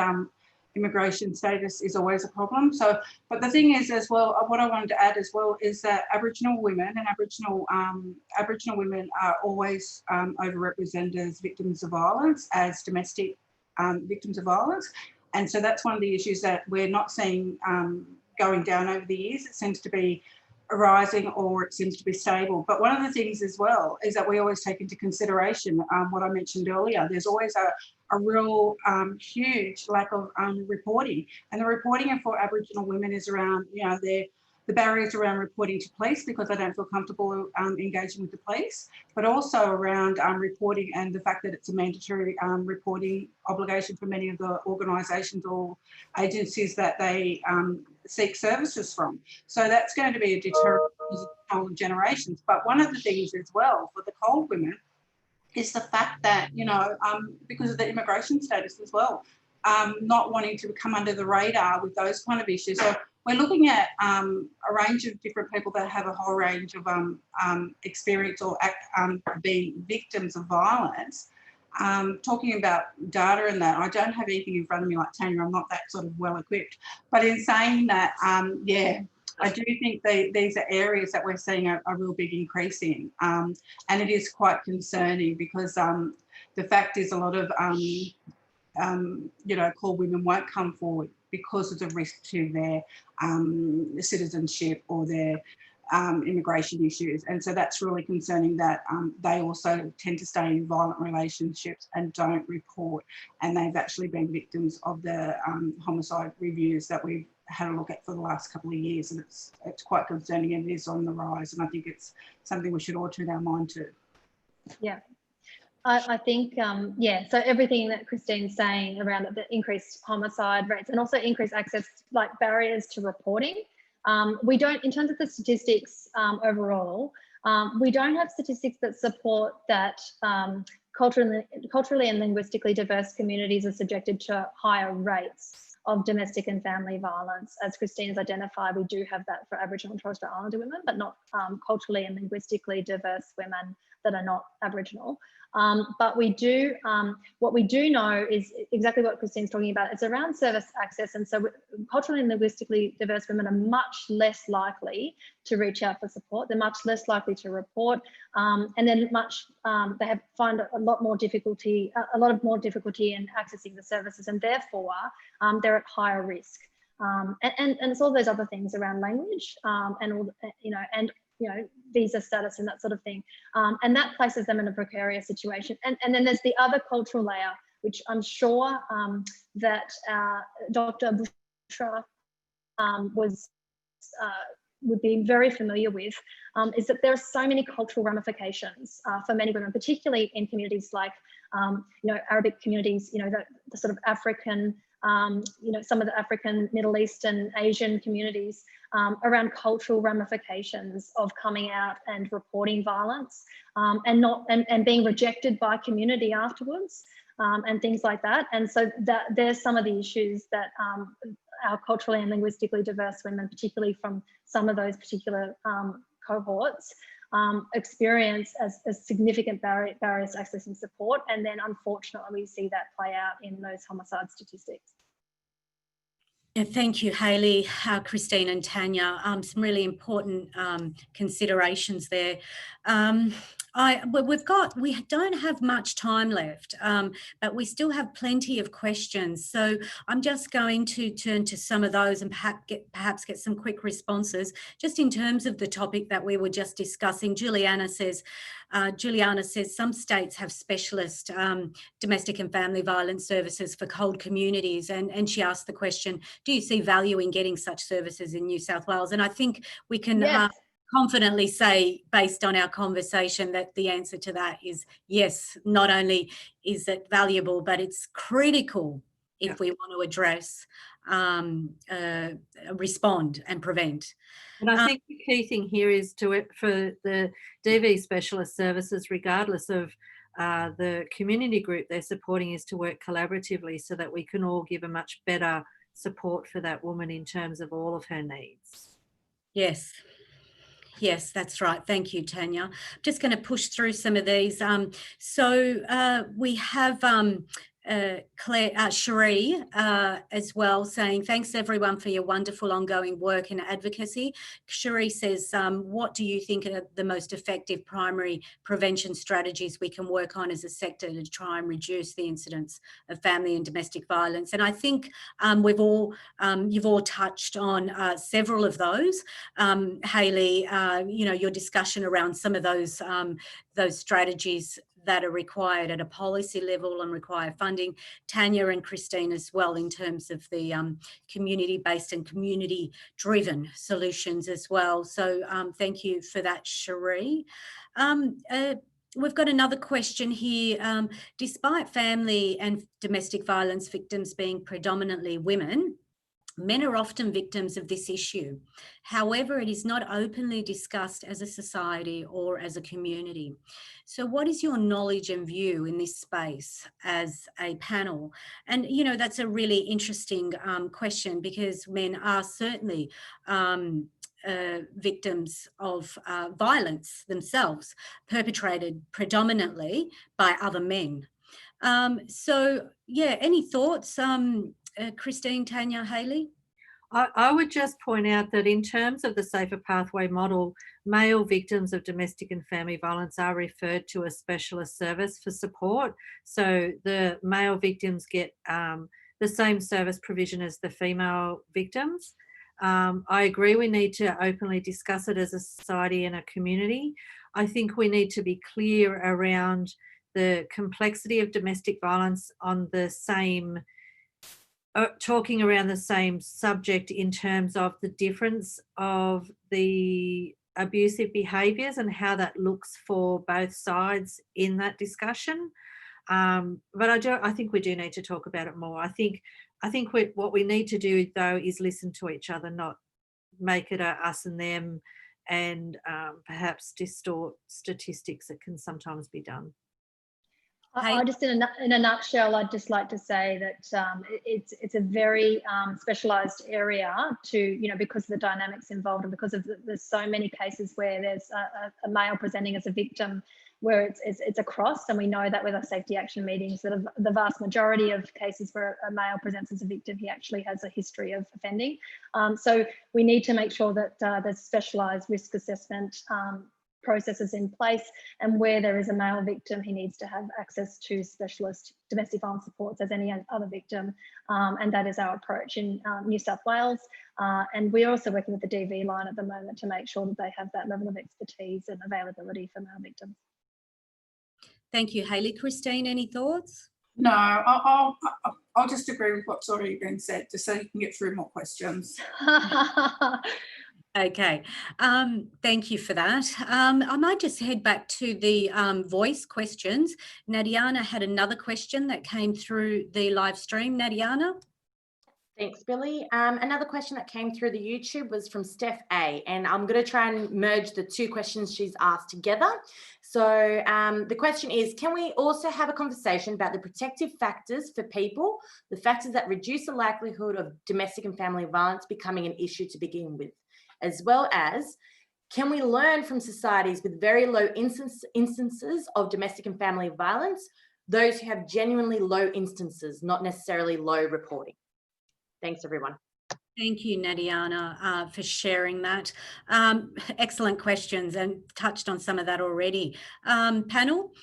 immigration status is always a problem. So, but the thing is as well, what I wanted to add as well is that Aboriginal women and Aboriginal women are always overrepresented as victims of violence, as domestic victims of violence. And so that's one of the issues that we're not seeing going down over the years. It seems to be arising, or it seems to be stable. But one of the things as well is that we always take into consideration what I mentioned earlier. There's always a real huge lack of reporting. And the reporting for Aboriginal women is around, the barriers around reporting to police because they don't feel comfortable engaging with the police, but also around reporting and the fact that it's a mandatory reporting obligation for many of the organisations or agencies that they seek services from. So that's going to be a deterrent for generations. But one of the things as well for the cold women is the fact that, because of the immigration status as well, not wanting to come under the radar with those kind of issues. So we're looking at a range of different people that have a whole range of experience or being victims of violence. Talking about data and that, I don't have anything in front of me like Tanya, I'm not that sort of well equipped. But in saying that, I do think these are areas that we're seeing a real big increase in. And it is quite concerning because the fact is a lot of, called women won't come forward because of the risk to their citizenship or their immigration issues. And so that's really concerning that they also tend to stay in violent relationships and don't report. And they've actually been victims of the homicide reviews that we've had a look at for the last couple of years. And it's quite concerning, and it is on the rise. And I think it's something we should all turn our mind to. Yeah. I think, yeah, so everything that Christine's saying around the increased homicide rates and also increased access, like barriers to reporting. We don't, in terms of the statistics overall, we don't have statistics that support that culturally and linguistically diverse communities are subjected to higher rates of domestic and family violence. As Christine has identified, we do have that for Aboriginal and Torres Strait Islander women, but not culturally and linguistically diverse women that are not Aboriginal. But we do, what we do know is exactly what Christine's talking about. It's around service access. And so culturally and linguistically diverse women are much less likely to reach out for support. They're much less likely to report. And then they find a lot more difficulty in accessing the services, and therefore they're at higher risk. And it's all those other things around language and all, visa status and that sort of thing. And that places them in a precarious situation. And then there's the other cultural layer, which I'm sure that Dr. Bushra would be very familiar with, is that there are so many cultural ramifications for many women, particularly in communities like, Arabic communities, the sort of African, some of the African, Middle Eastern, Asian communities, around cultural ramifications of coming out and reporting violence and being rejected by community afterwards, and things like that. And so there's some of the issues that our culturally and linguistically diverse women, particularly from some of those particular cohorts, experience as significant barriers to accessing support. And then unfortunately we see that play out in those homicide statistics. Yeah, thank you, Hayley, Christine and Tanya. Some really important considerations there. We don't have much time left, but we still have plenty of questions. So I'm just going to turn to some of those and perhaps get some quick responses. Just in terms of the topic that we were just discussing, Juliana says some states have specialist domestic and family violence services for cold communities, and she asked the question, do you see value in getting such services in New South Wales? And I think we can confidently say, based on our conversation, that the answer to that is yes. Not only is it valuable, but it's critical if we want to address, respond and prevent. And I think the key thing here is for the DV specialist services, regardless of the community group they're supporting, is to work collaboratively so that we can all give a much better support for that woman in terms of all of her needs. Yes, that's right. Thank you, Tanya. I'm just going to push through some of these. We have Cherie as well, saying, thanks everyone for your wonderful ongoing work in advocacy. Cherie says, what do you think are the most effective primary prevention strategies we can work on as a sector to try and reduce the incidence of family and domestic violence? And I think you've all touched on several of those. Hayley, your discussion around some of those strategies that are required at a policy level and require funding. Tanya and Christine as well, in terms of the community-based and community-driven solutions as well. So thank you for that, Cherie. We've got another question here. Despite family and domestic violence victims being predominantly women, men are often victims of this issue. However, it is not openly discussed as a society or as a community. So what is your knowledge and view in this space as a panel? And, that's a really interesting question, because men are certainly victims of violence themselves, perpetrated predominantly by other men. Any thoughts? Christine, Tanya, Hayley? I would just point out that in terms of the Safer Pathway model, male victims of domestic and family violence are referred to a specialist service for support. So the male victims get the same service provision as the female victims. I agree we need to openly discuss it as a society and a community. I think we need to be clear around the complexity of domestic violence on the same, talking around the same subject in terms of the difference of the abusive behaviours and how that looks for both sides in that discussion. But I think we do need to talk about it more. I think what we need to do though is listen to each other, not make it a us and them, and perhaps distort statistics that can sometimes be done. I just, in a nutshell, I'd just like to say that it's a very specialised area to, you know, because of the dynamics involved and because of there's so many cases where there's a male presenting as a victim, where it's across, and we know that with our safety action meetings that the vast majority of cases where a male presents as a victim, he actually has a history of offending. So we need to make sure that there's specialised risk assessment processes in place, and where there is a male victim, he needs to have access to specialist domestic violence supports as any other victim, and that is our approach in New South Wales, and we're also working with the DV line at the moment to make sure that they have that level of expertise and availability for male victims. Thank you, Hayley. Christine, any thoughts? No, I'll just agree with what's already been said, just so you can get through more questions. Okay, thank you for that. I might just head back to the voice questions. Nadiana had another question that came through the live stream. Nadiana? Thanks, Billie. Another question that came through the YouTube was from Steph A, and I'm going to try and merge the two questions she's asked together. So the question is, can we also have a conversation about the protective factors for people, the factors that reduce the likelihood of domestic and family violence becoming an issue to begin with, as well as can we learn from societies with very low instances of domestic and family violence, those who have genuinely low instances, not necessarily low reporting? Thanks, everyone. Thank you, Nadiana, for sharing that. Excellent questions, and touched on some of that already. Panel,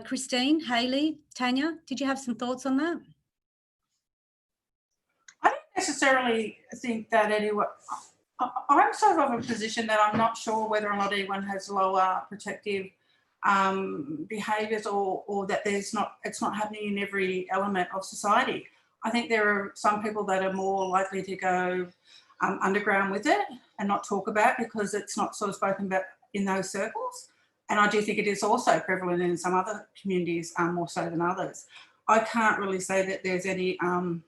Christine, Hayley, Tanya, did you have some thoughts on that? I don't necessarily think that anyone, I'm sort of a position that I'm not sure whether or not anyone has lower protective behaviours, or that it's not happening in every element of society. I think there are some people that are more likely to go underground with it and not talk about, because it's not sort of spoken about in those circles. And I do think it is also prevalent in some other communities more so than others. I can't really say that there's any, you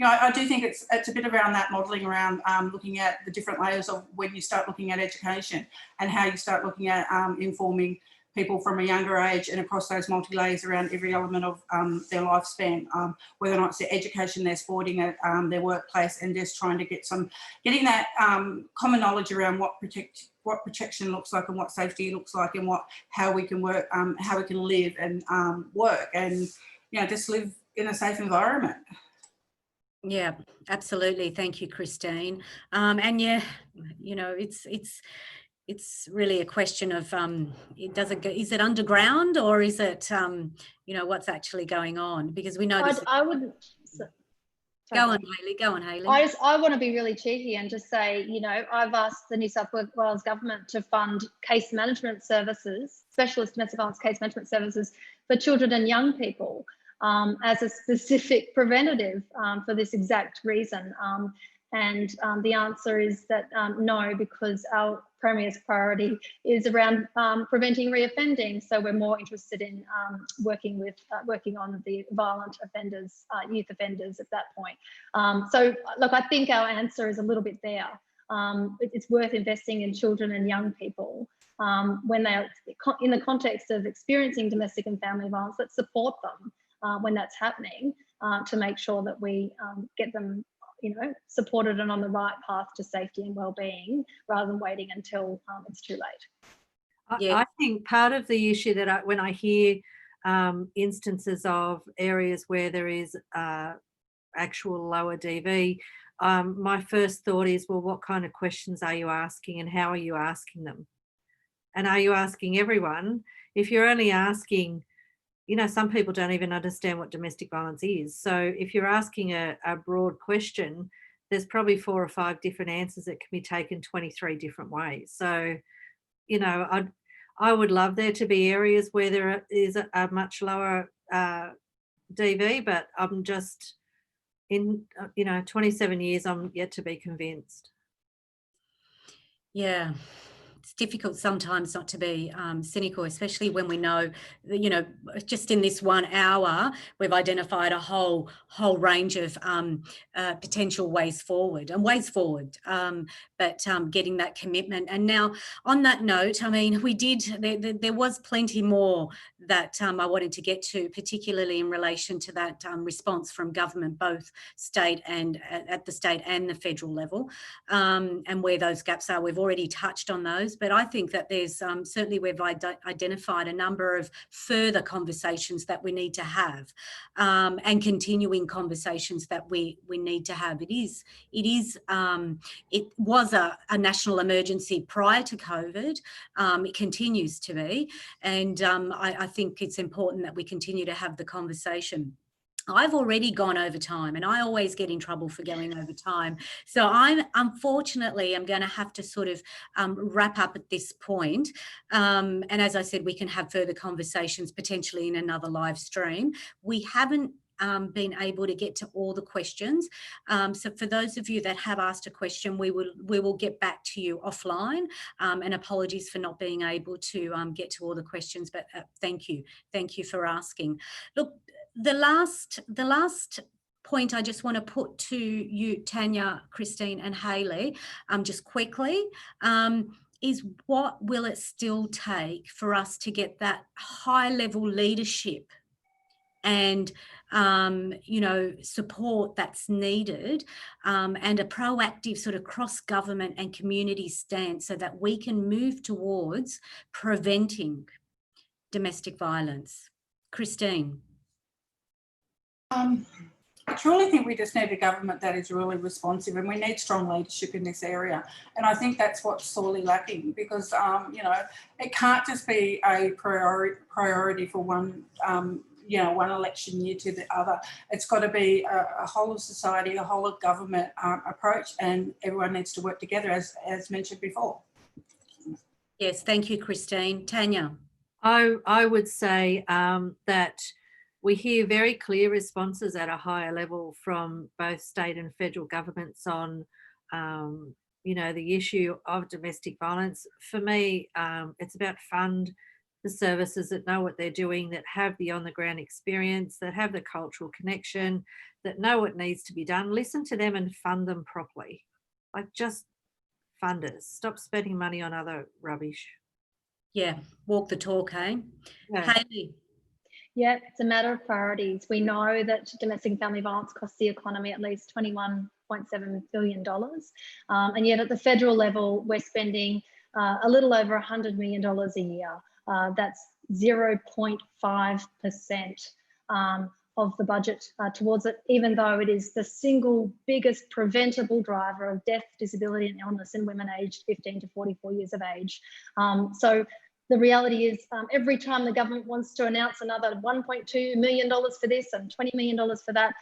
know, I do think it's a bit around that modelling around looking at the different layers of when you start looking at education and how you start looking at informing people from a younger age and across those multi-layers around every element of their lifespan, whether or not it's their education, their sporting, their workplace, and just trying to getting that common knowledge around what protection looks like and what safety looks like, and how we can work, how we can live and work, and, you know, just live in a safe environment. Yeah, absolutely. Thank you, Christine. And yeah, you know, it's really a question of is it underground, or is it you know, what's actually going on? Because we know this. I wouldn't. Go on, Hayley. I want to be really cheeky and just say, you know, I've asked the New South Wales government to fund case management services, specialist domestic violence case management services for children and young people as a specific preventative for this exact reason. And the answer is that no, because our Premier's priority is around preventing reoffending. So we're more interested in working on the violent offenders, youth offenders at that point. So look, I think our answer is a little bit there. It's worth investing in children and young people when they're in the context of experiencing domestic and family violence. Let's support them when that's happening to make sure that we get them, you know, supported and on the right path to safety and well-being, rather than waiting until it's too late. Yeah. I think part of the issue that when I hear instances of areas where there is actual lower DV, my first thought is, well, what kind of questions are you asking, and how are you asking them? And are you asking everyone? If you're only asking some people don't even understand what domestic violence is. So if you're asking a broad question, there's probably 4 or 5 different answers that can be taken 23 different ways. So, I would love there to be areas where there is a much lower DV, but I'm just in, 27 years, I'm yet to be convinced. Yeah. It's difficult sometimes not to be cynical, especially when we know that, just in this 1 hour, we've identified a whole range of potential ways forward, but getting that commitment. And now on that note, I mean, there was plenty more that I wanted to get to, particularly in relation to that response from government, both state and at the state and the federal level, and where those gaps are. We've already touched on those, but I think that there's certainly we've identified a number of further conversations that we need to have, and continuing conversations that we need to have. It was a national emergency prior to COVID. It continues to be, and I think it's important that we continue to have the conversation. I've already gone over time, and I always get in trouble for going over time. So I'm going to have to sort of wrap up at this point. And as I said, we can have further conversations potentially in another live stream. We haven't been able to get to all the questions. So for those of you that have asked a question, we will get back to you offline, and apologies for not being able to get to all the questions, but thank you for asking. Look, the last point I just want to put to you, Tanya, Christine and Hayley, just quickly, is what will it still take for us to get that high level leadership and support that's needed, and a proactive sort of cross-government and community stance so that we can move towards preventing domestic violence. Christine. I truly think we just need a government that is really responsive, and we need strong leadership in this area. And I think that's what's sorely lacking, because, it can't just be a priority for one election year to the other. It's got to be a whole of society, a whole of government approach, and everyone needs to work together, as mentioned before. Yes, thank you, Christine. Tanya. I would say that we hear very clear responses at a higher level from both state and federal governments on, the issue of domestic violence. For me, it's about fund the services that know what they're doing, that have the on-the-ground experience, that have the cultural connection, that know what needs to be done. Listen to them and fund them properly. Like, just funders. Stop spending money on other rubbish. Yeah, walk the talk, eh? Yeah. Hayley. Yeah, it's a matter of priorities. We know that domestic and family violence costs the economy at least $21.7 billion. And yet at the federal level, we're spending a little over $100 million a year. That's 0.5% of the budget towards it, even though it is the single biggest preventable driver of death, disability and illness in women aged 15 to 44 years of age. So the reality is, every time the government wants to announce another $1.2 million for this and $20 million for that,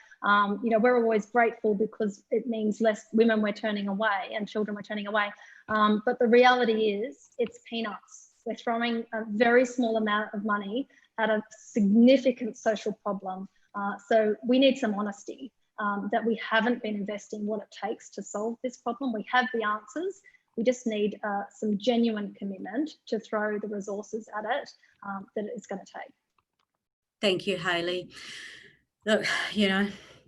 we're always grateful, because it means less women we're turning away and children we're turning away. But the reality is, it's peanuts. We're throwing a very small amount of money at a significant social problem. So we need some honesty, that we haven't been investing what it takes to solve this problem. We have the answers. We just need some genuine commitment to throw the resources at it that it's going to take. Thank you, Hayley. Look,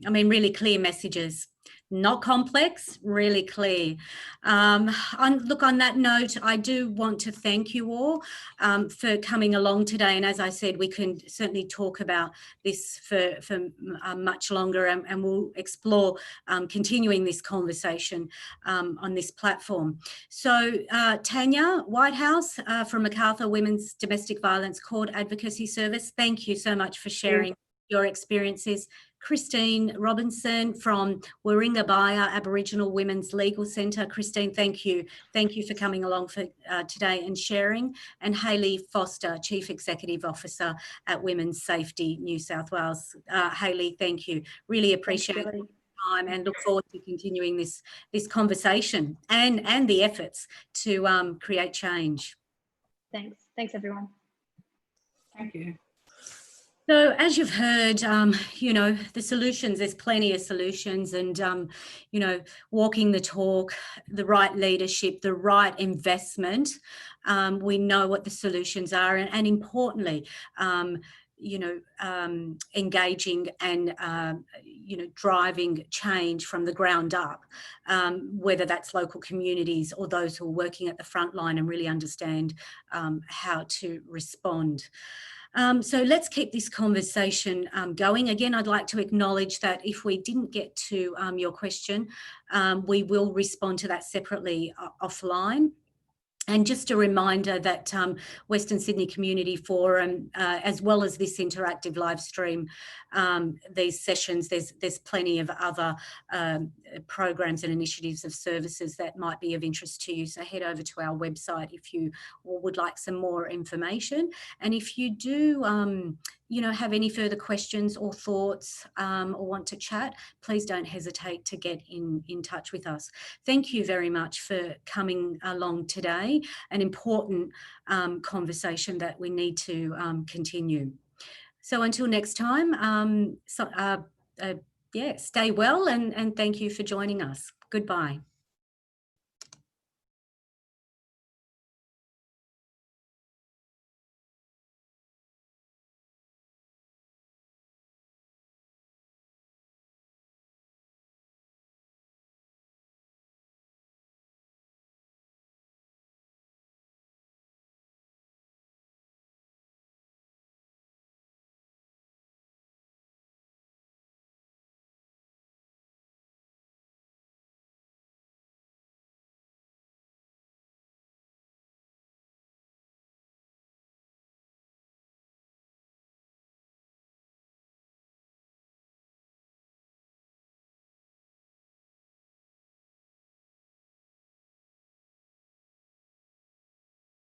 really clear messages. Not complex, really clear. On that note, I do want to thank you all for coming along today. And as I said, we can certainly talk about this for much longer, and we'll explore continuing this conversation on this platform. So Tanya Whitehouse from Macarthur Women's Domestic Violence Court Advocacy Service, thank you so much for sharing your experiences. Christine Robinson from Wirringa Baiya Aboriginal Women's Legal Centre. Christine, thank you. Thank you for coming along for today and sharing. And Hayley Foster, Chief Executive Officer at Women's Safety New South Wales. Hayley, thank you. Really appreciate your time and look forward to continuing this conversation and the efforts to create change. Thanks everyone. Thank you. So as you've heard, you know, the solutions, there's plenty of solutions and, you know, walking the talk, the right leadership, the right investment. We know what the solutions are and importantly, you know, engaging and, you know, driving change from the ground up, whether that's local communities or those who are working at the front line and really understand how to respond. So let's keep this conversation going. Again, I'd like to acknowledge that if we didn't get to your question, we will respond to that separately offline. And just a reminder that Western Sydney Community Forum, as well as this interactive live stream, these sessions, there's plenty of other programs and initiatives of services that might be of interest to you. So head over to our website if you would like some more information. And if you do, you know, have any further questions or thoughts or want to chat, please don't hesitate to get in touch with us. Thank you very much for coming along today. An important conversation that we need to continue. So until next time, yeah, stay well and thank you for joining us. Goodbye.